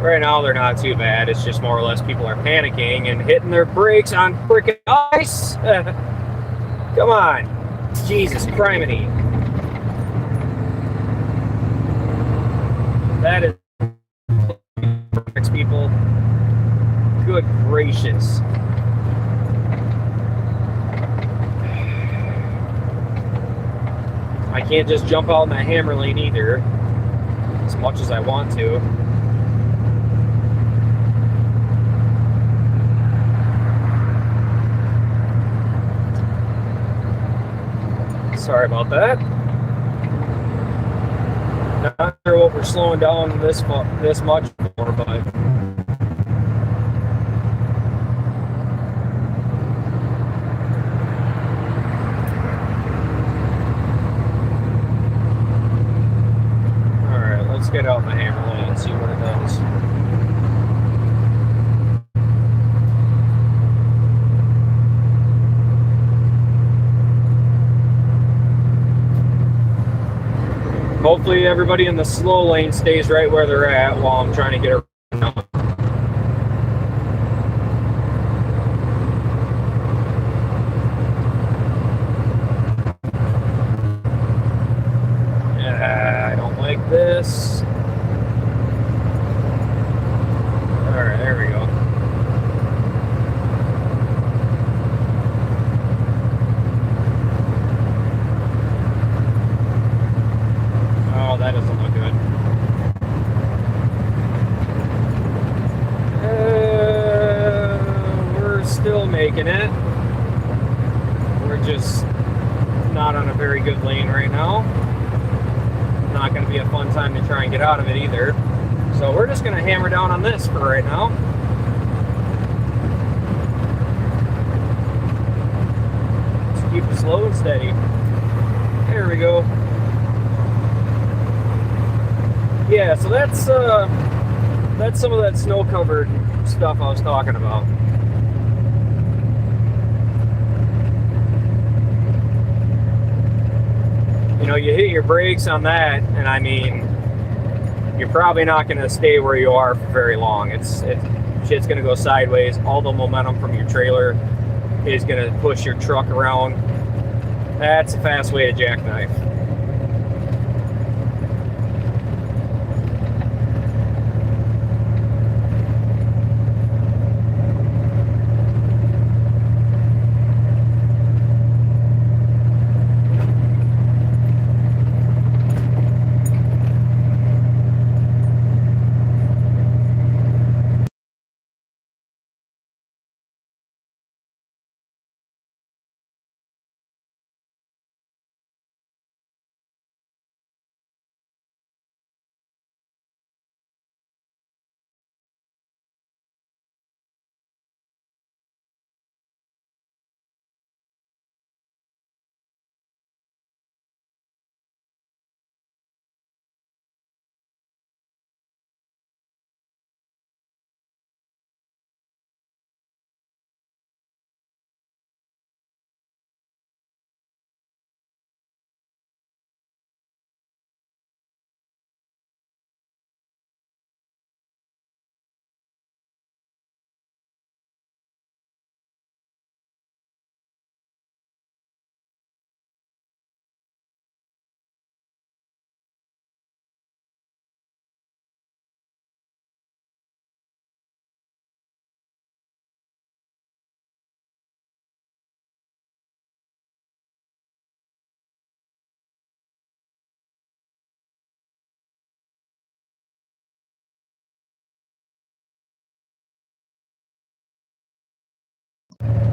Right now, they're not too bad. It's just more or less people are panicking and hitting their brakes on freaking ice. Come on. Jesus criminy. That is people. Good gracious. I can't just jump out in that hammer lane either, as much as I want to. Sorry about that. Not sure what we're slowing down this much for, but all right, let's get out the hammer lane and see what it does. Hopefully everybody in the slow lane stays right where they're at while I'm trying to get around. Yeah, I don't like this. All right, there we go. Oh, that doesn't look good. We're still making it. We're just not on a very good lane right now. Not going to be a fun time to try and get out of it either. So we're just going to hammer down on this for right now. Just keep it slow and steady. There we go. Yeah, so that's some of that snow-covered stuff I was talking about. You know, you hit your brakes on that, and I mean, you're probably not going to stay where you are for very long. Shit's going to go sideways. All the momentum from your trailer is going to push your truck around. That's a fast way to jackknife.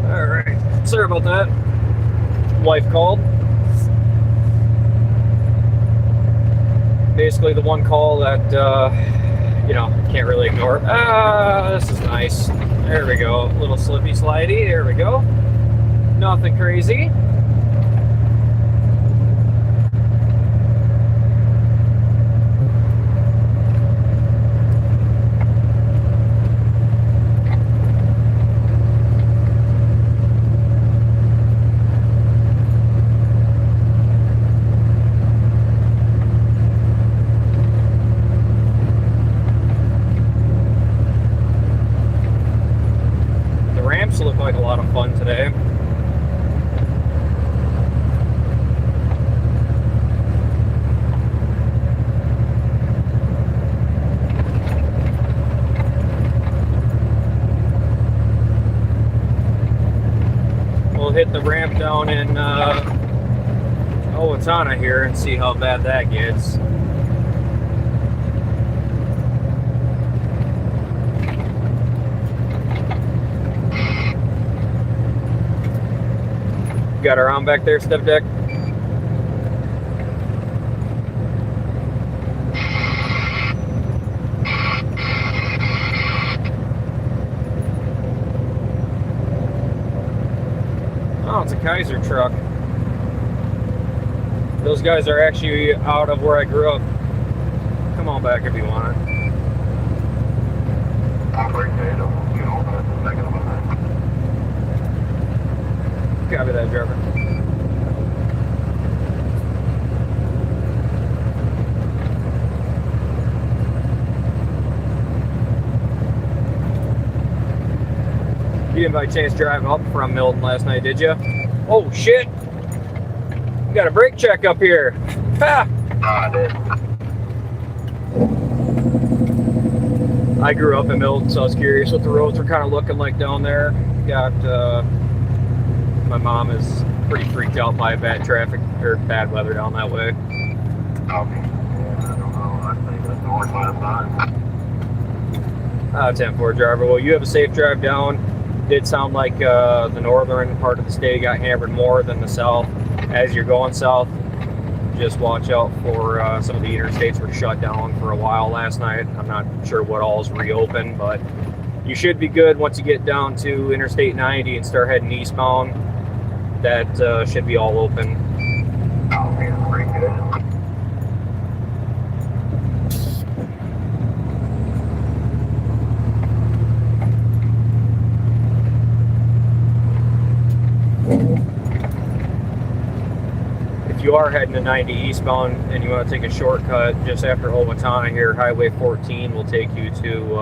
All right, sorry about that. Wife called. Basically the one call that, you know, can't really ignore. This is nice. There we go. A little slippy slidey. There we go. Nothing crazy. Look like a lot of fun today. We'll hit the ramp down in Owatonna here and see how bad that gets. Got her on back there, step deck? it's a Kaiser truck. Those guys are actually out of where I grew up. Come on back if you want it. Copy that, driver. You didn't by chance drive up from Milton last night, did you? Oh shit! You got a brake check up here. Ha! I did. I grew up in Milton, so I was curious what the roads were kind of looking like down there. Got my mom is pretty freaked out by bad traffic or bad weather down that way. Okay. Yeah, I don't know. I think that's north last night. 10-4 driver. Well, you have a safe drive down. Did sound like the northern part of the state got hammered more than the south. As you're going south, just watch out for some of the interstates were shut down for a while last night. I'm not sure what all is reopened, but you should be good once you get down to Interstate 90 and start heading eastbound. That should be all open. Oh, man, pretty good. If you are heading to 90 eastbound and you want to take a shortcut just after Owatonna here, Highway 14 will take you to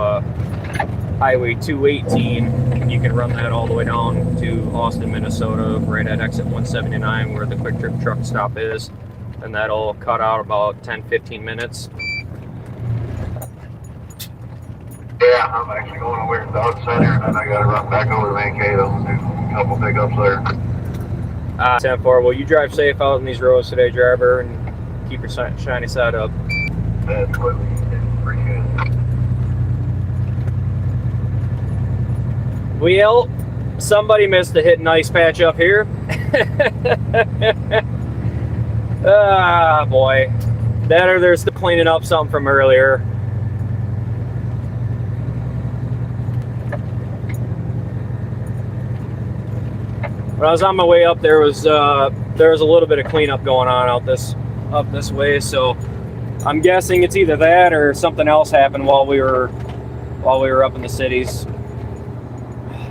Highway 218. You can run that all the way down to Austin, Minnesota, right at exit 179 where the Quick Trip truck stop is. And that'll cut out about 10-15 minutes. Yeah, I'm actually going over to Dog Center, and then I got to run back over to Mankato and do a couple pickups there. 10-4, well, you drive safe out on these roads today, driver, and keep your shiny side up. That's quickly. Pretty good. Well, somebody missed a hit and ice patch up here. Ah, boy. That or they're still cleaning up something from earlier. When I was on my way up, there was a little bit of cleanup going on up this way. So I'm guessing it's either that or something else happened while we were up in the cities.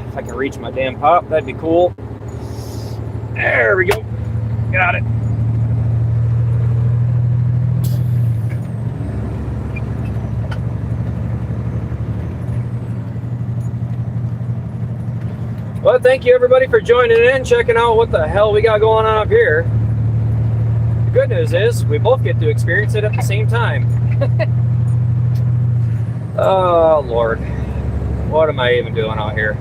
If I can reach my damn pop, that'd be cool. There we go. Got it. Well, thank you everybody for joining in, checking out what the hell we got going on up here. The good news is we both get to experience it at the same time. Oh, Lord. What am I even doing out here?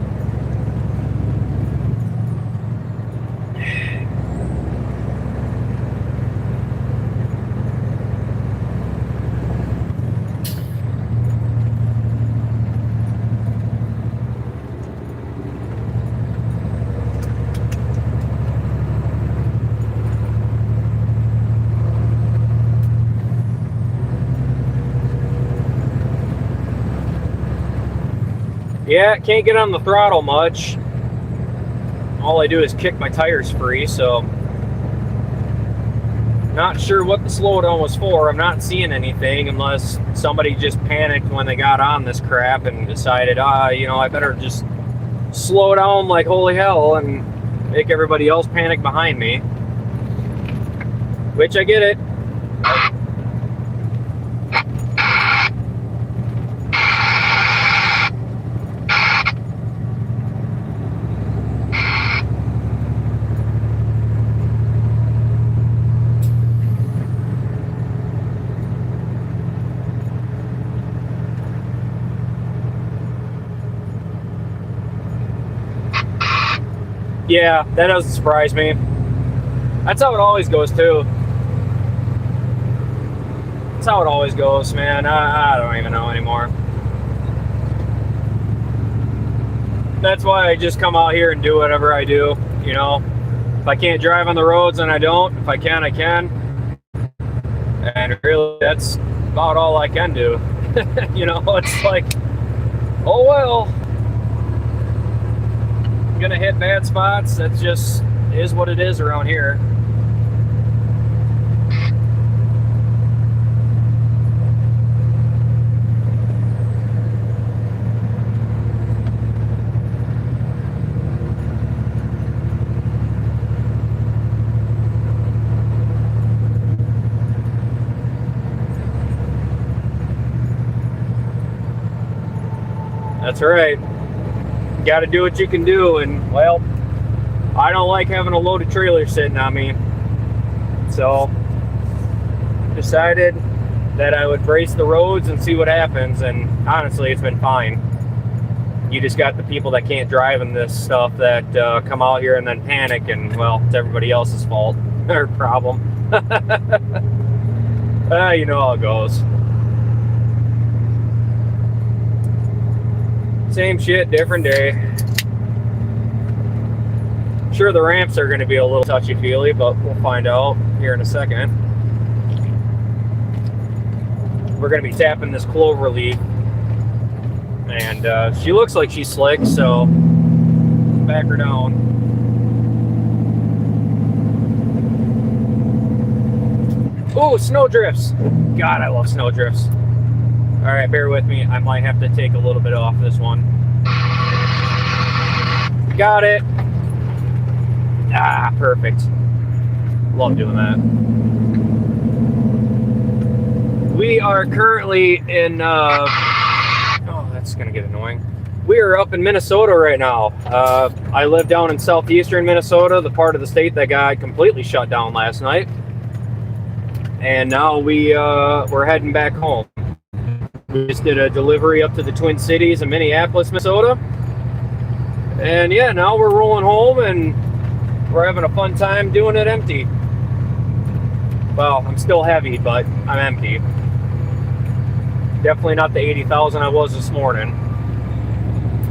Yeah, can't get on the throttle much. All I do is kick my tires free, so not sure what the slowdown was for. I'm not seeing anything unless somebody just panicked when they got on this crap and decided, you know, I better just slow down like holy hell and make everybody else panic behind me. Which I get it. Yeah, that doesn't surprise me. That's how it always goes, too. That's how it always goes, man. I don't even know anymore. That's why I just come out here and do whatever I do, you know. If I can't drive on the roads, then I don't. If I can, I can. And really, that's about all I can do. You know, it's like, oh well. Gonna hit bad spots. That's just, is what it is around here. That's right. Got to do what you can do, and well, I don't like having a loaded trailer sitting on me, so decided that I would brace the roads and see what happens. And honestly, it's been fine. You just got the people that can't drive in this stuff that come out here and then panic, and well, it's everybody else's fault or problem. You know how it goes. Same shit, different day. Sure, the ramps are going to be a little touchy-feely, but we'll find out here in a second. We're going to be tapping this clover leaf, and she looks like she's slick, so back her down. Oh, snow drifts. God, I love snow drifts. All right, bear with me. I might have to take a little bit off this one. Got it. Ah, perfect. Love doing that. We are currently in, oh, that's going to get annoying. We are up in Minnesota right now. I live down in southeastern Minnesota, the part of the state that got completely shut down last night. And now we're heading back home. We just did a delivery up to the Twin Cities in Minneapolis, Minnesota. And yeah, now we're rolling home and we're having a fun time doing it empty. Well, I'm still heavy, but I'm empty. Definitely not the 80,000 I was this morning.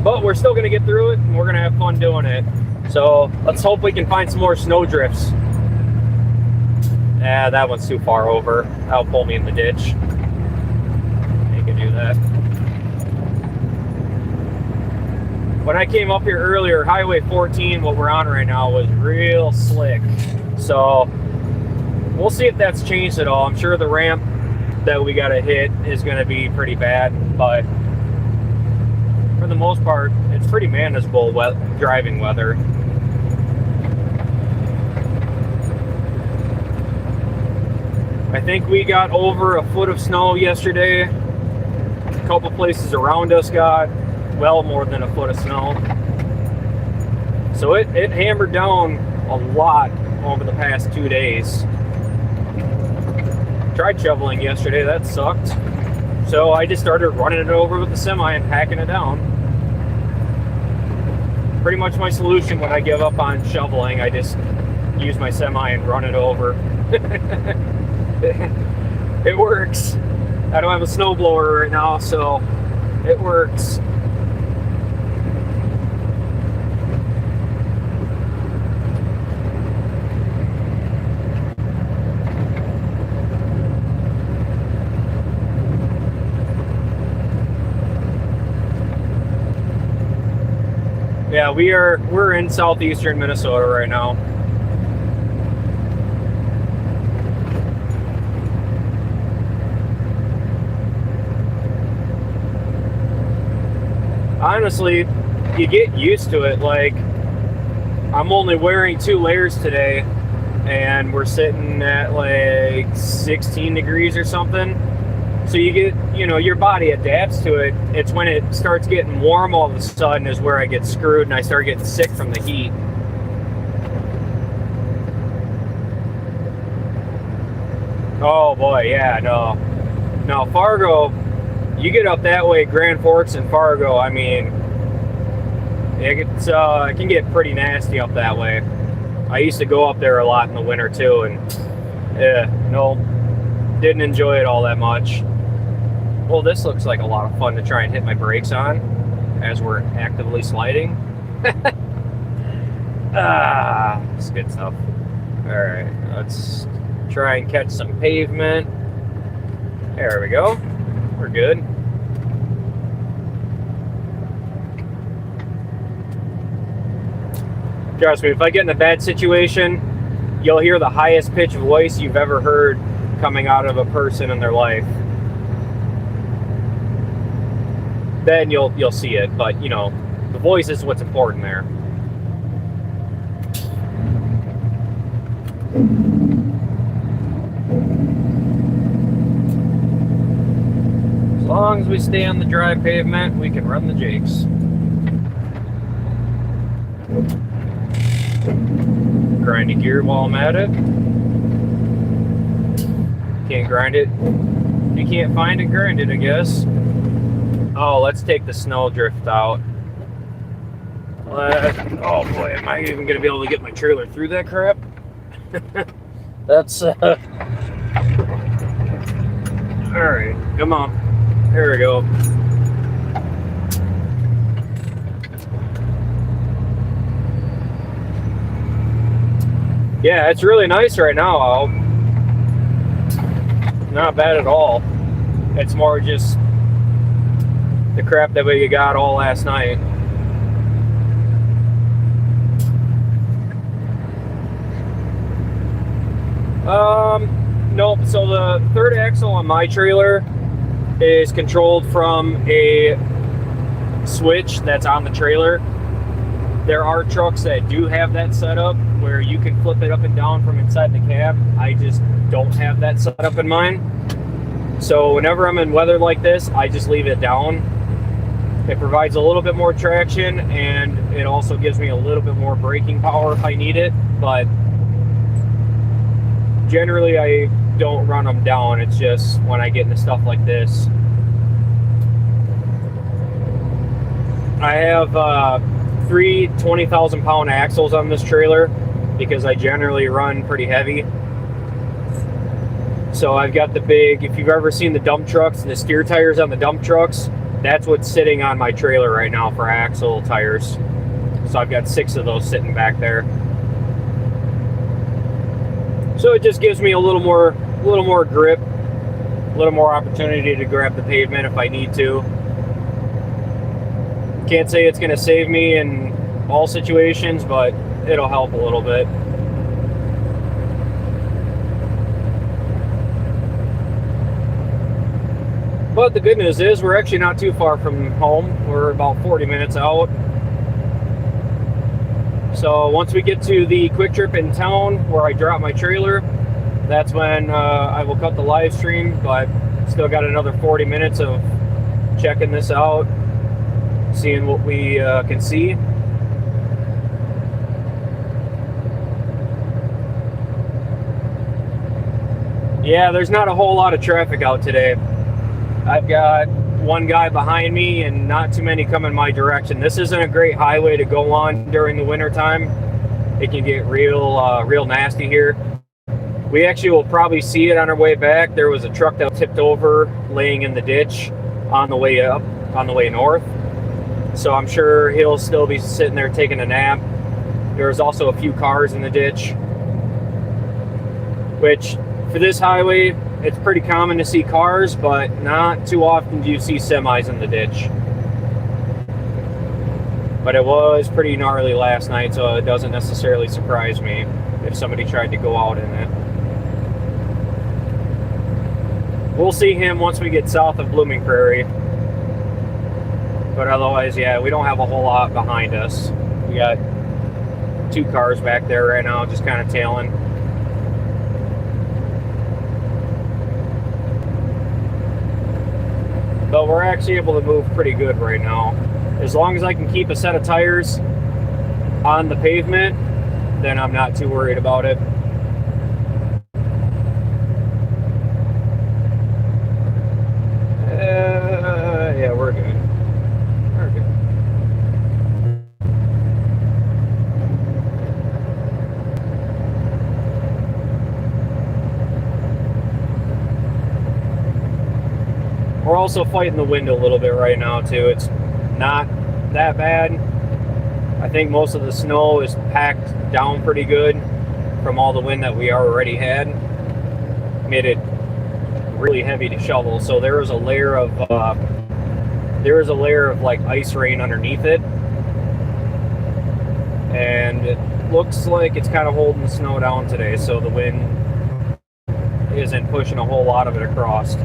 But we're still going to get through it and we're going to have fun doing it. So let's hope we can find some more snow drifts. Yeah, that one's too far over. That'll pull me in the ditch. Do that. When I came up here earlier, Highway 14, what we're on right now, was real slick. So we'll see if that's changed at all. I'm sure the ramp that we got to hit is going to be pretty bad, but for the most part, it's pretty manageable driving weather. I think we got over a foot of snow yesterday. A couple places around us got well more than a foot of snow. So it hammered down a lot over the past 2 days. Tried shoveling yesterday, that sucked. So I just started running it over with the semi and packing it down. Pretty much my solution when I give up on shoveling, I just use my semi and run it over. It works. I don't have a snowblower right now, so it works. Yeah, we're in southeastern Minnesota right now. Honestly, you get used to it. Like, I'm only wearing 2 layers today, and we're sitting at like 16 degrees or something. So you get, your body adapts to it. It's when it starts getting warm all of a sudden is where I get screwed and I start getting sick from the heat. Oh boy, yeah, no, Fargo. You get up that way, Grand Forks and Fargo, I mean, it can get pretty nasty up that way. I used to go up there a lot in the winter too, and no, didn't enjoy it all that much. Well, this looks like a lot of fun to try and hit my brakes on as we're actively sliding. It's good stuff. All right, let's try and catch some pavement. There we go. We're good. Trust me, if I get in a bad situation, you'll hear the highest pitch voice you've ever heard coming out of a person in their life. Then you'll see it, but you know, the voice is what's important there. As long as we stay on the dry pavement, we can run the Jakes. Grinding gear while I'm at it. Can't grind it. You can't find it, grind it, I guess. Oh, let's take the snow drift out. Oh boy, am I even gonna be able to get my trailer through that crap? That's alright, come on. There we go. Yeah, it's really nice right now out. Not bad at all. It's more just the crap that we got all last night. Nope. So the third axle on my trailer is controlled from a switch that's on the trailer. There are trucks that do have that setup where you can flip it up and down from inside the cab. I just don't have that setup in mine. So whenever I'm in weather like this, I just leave it down. It provides a little bit more traction, and it also gives me a little bit more braking power if I need it, but generally I don't run them down. It's just when I get into stuff like this. I have 3 20,000-pound axles on this trailer because I generally run pretty heavy. So I've got the big, if you've ever seen the dump trucks and the steer tires on the dump trucks, that's what's sitting on my trailer right now for axle tires. So I've got 6 of those sitting back there. So it just gives me a little more grip, a little more opportunity to grab the pavement if I need to. Can't say it's going to save me in all situations, but it'll help a little bit. But the good news is we're actually not too far from home. We're about 40 minutes out. So once we get to the quick trip in town where I drop my trailer, that's when I will cut the live stream. But still got another 40 minutes of checking this out, seeing what we can see. Yeah, there's not a whole lot of traffic out today. I've got one guy behind me and not too many coming my direction. This isn't a great highway to go on during the winter time. It can get real nasty here. We actually will probably see it on our way back. There was a truck that tipped over laying in the ditch on the way up, on the way north. So I'm sure he'll still be sitting there taking a nap. There's also a few cars in the ditch, which for this highway, it's pretty common to see cars, but not too often do you see semis in the ditch. But it was pretty gnarly last night, so it doesn't necessarily surprise me if somebody tried to go out in it. We'll see him once we get south of Blooming Prairie. But otherwise, yeah, we don't have a whole lot behind us. We got 2 cars back there right now, just kind of tailing. But we're actually able to move pretty good right now. As long as I can keep a set of tires on the pavement, then I'm not too worried about it. Yeah, we're good. We're good. We're also fighting the wind a little bit right now too. It's not that bad. I think most of the snow is packed down pretty good from all the wind that we already had. Made it really heavy to shovel. So there was a layer of like ice rain underneath it, and looks like it's kind of holding the snow down today, so the wind isn't pushing a whole lot of it across.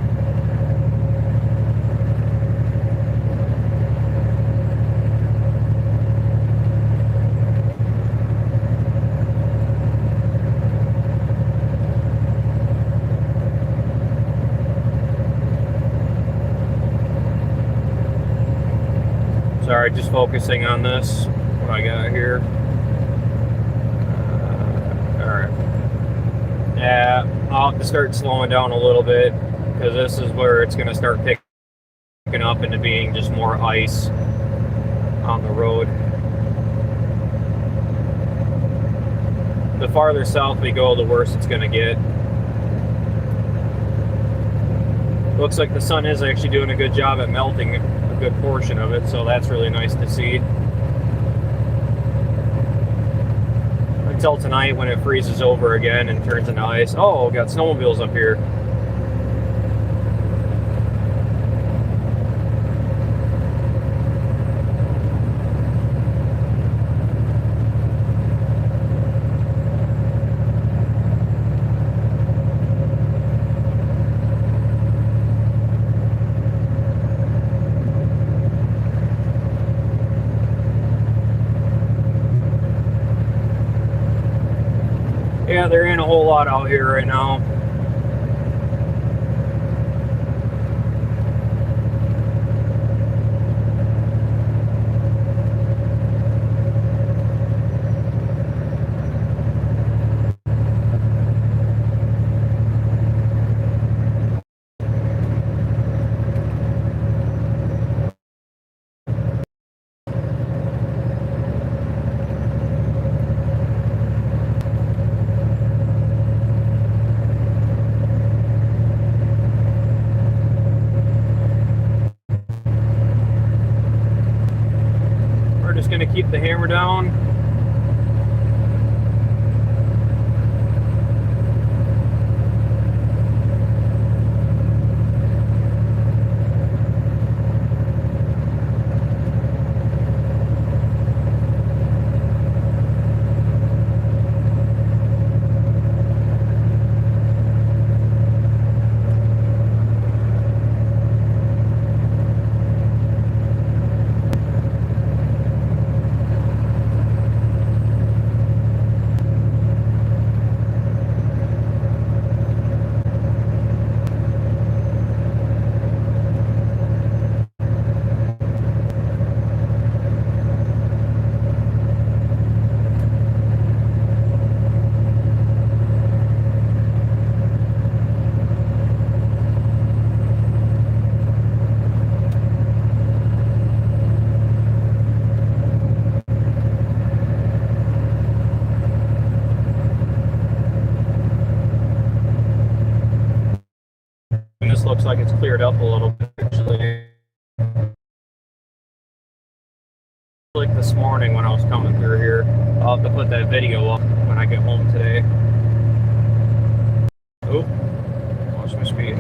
Sorry, just focusing on this, what I got here. Alright. Yeah, I'll have to start slowing down a little bit, because this is where it's going to start picking up into being just more ice on the road. The farther south we go, the worse it's going to get. Looks like the sun is actually doing a good job at melting a good portion of it, so that's really nice to see. Until tonight when it freezes over again and turns into ice. Oh, got snowmobiles up here. Yeah, there ain't a whole lot out here right now. We're just gonna keep the hammer down. And this looks like it's cleared up a little bit actually. Like this morning when I was coming through here. I'll have to put that video up when I get home today. Oh, watch my speed.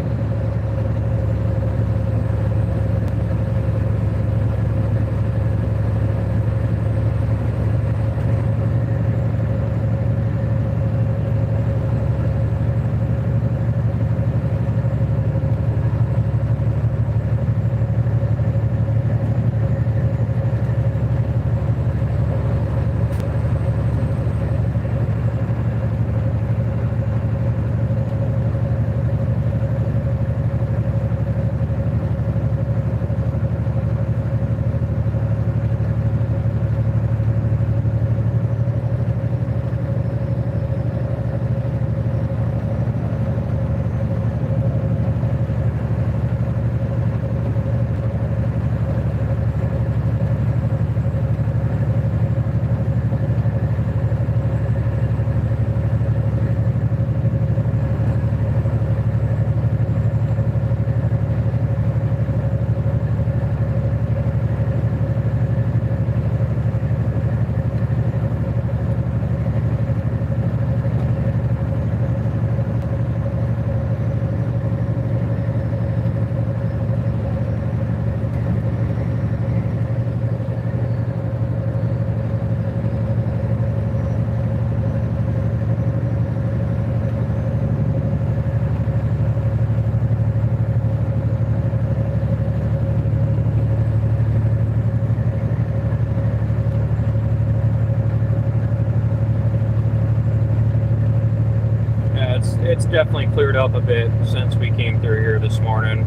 definitely cleared up a bit since we came through here this morning.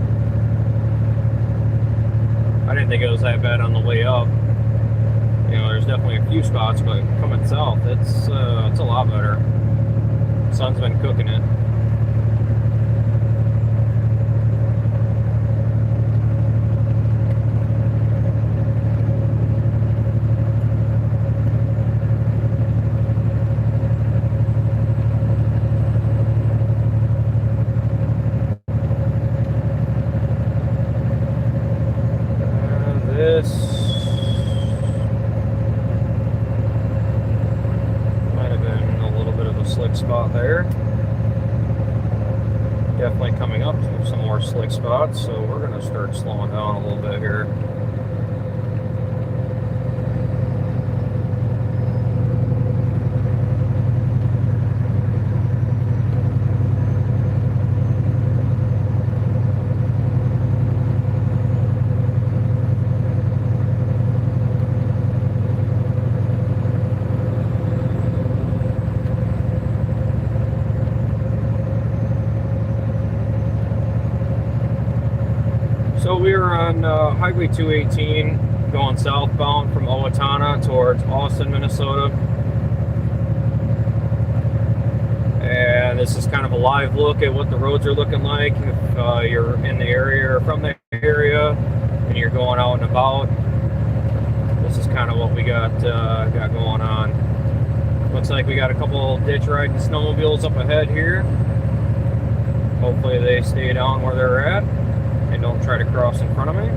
I didn't think it was that bad on the way up. You know, there's definitely a few spots, but coming south, it's a lot better. The sun's been cooking it. This might have been a little bit of a slick spot there. Definitely coming up to some more slick spots, so we're going to start slowing down a little bit here. So we are on Highway 218 going southbound from Owatonna towards Austin, Minnesota. And this is kind of a live look at what the roads are looking like. If you're in the area or from the area and you're going out and about, this is kind of what we got going on. Looks like we got a couple ditch riding snowmobiles up ahead here. Hopefully they stay down where they're at and don't try to cross in front of me.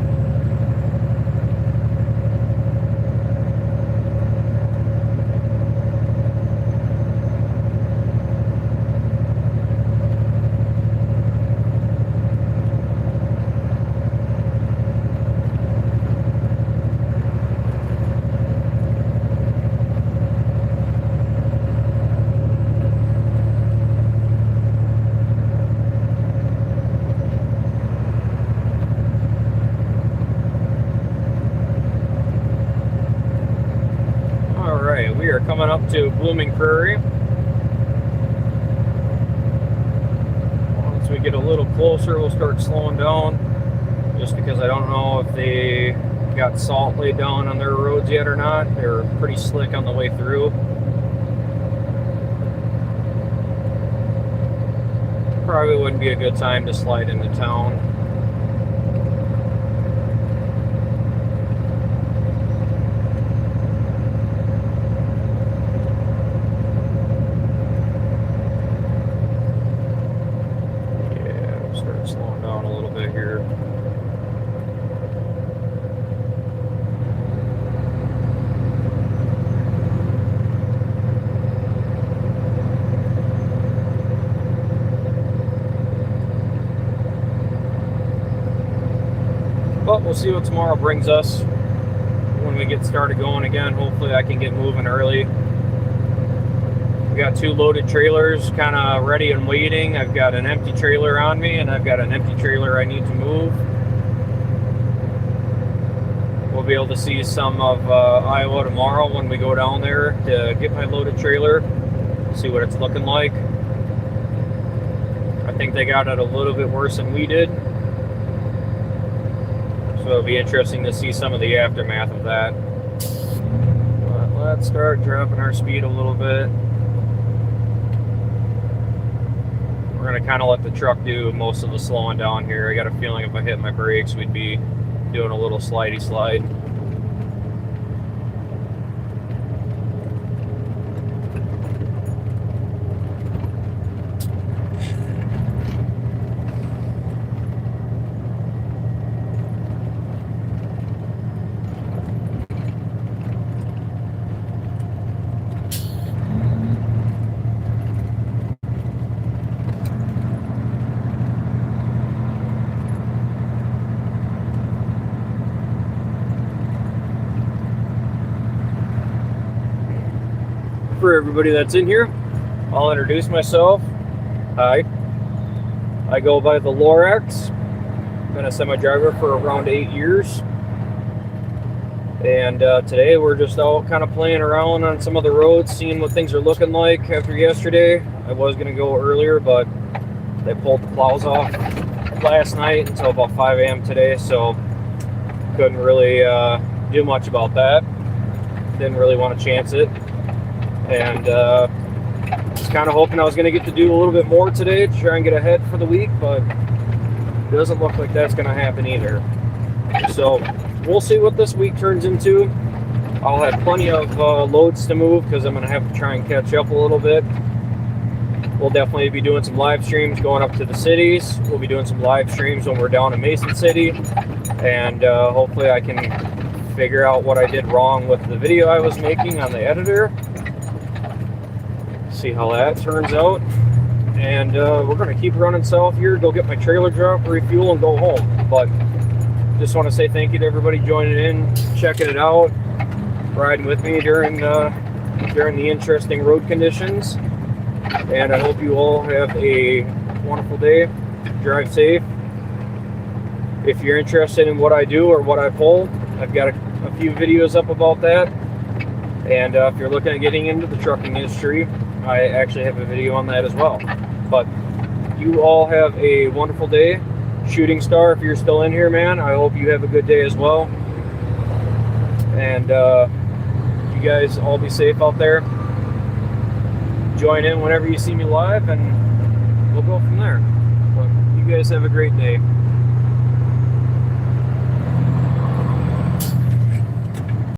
We are coming up to Blooming Prairie. Once we get a little closer, we'll start slowing down, just because I don't know if they got salt laid down on their roads yet or not. They're pretty slick on the way through. Probably wouldn't be a good time to slide into town. Slowing down a little bit here. But we'll see what tomorrow brings us when we get started going again. Hopefully I can get moving early. We got 2 loaded trailers kind of ready and waiting. I've got an empty trailer on me, and I've got an empty trailer I need to move. We'll be able to see some of Iowa tomorrow when we go down there to get my loaded trailer, see what it's looking like. I think they got it a little bit worse than we did, so it'll be interesting to see some of the aftermath of that. But let's start dropping our speed a little bit. We're going to kind of let the truck do most of the slowing down here. I got a feeling if I hit my brakes, we'd be doing a little slidey slide. For everybody that's in here, I'll introduce myself. Hi, I go by the Lorax. Been a semi-driver for around 8 years, and today we're just out kind of playing around on some of the roads, seeing what things are looking like after yesterday. I was going to go earlier, but They pulled the plows off last night until about 5 a.m. today, so couldn't really do much about that. Didn't really want to chance it, and was kind of hoping I was going to get to do a little bit more today to try and get ahead for the week, but it doesn't look like that's going to happen either. So we'll see what this week turns into. I'll have plenty of loads to move because I'm going to have to try and catch up a little bit. We'll definitely be doing some live streams going up to the cities. We'll be doing some live streams when we're down in Mason City, and hopefully I can figure out what I did wrong with the video I was making on the editor. See how that turns out. And we're going to keep running south here, go get my trailer drop, refuel, and go home. But just want to say thank you to everybody joining in, checking it out, riding with me during the interesting road conditions. And I hope you all have a wonderful day. Drive safe. If you're interested in what I do or what I pull, I've got a few videos up about that. And if you're looking at getting into the trucking industry, I actually have a video on that as well. But you all have a wonderful day. Shooting Star, if you're still in here, man, I hope you have a good day as well. And you guys all be safe out there. Join in whenever you see me live, and we'll go from there. But you guys have a great day.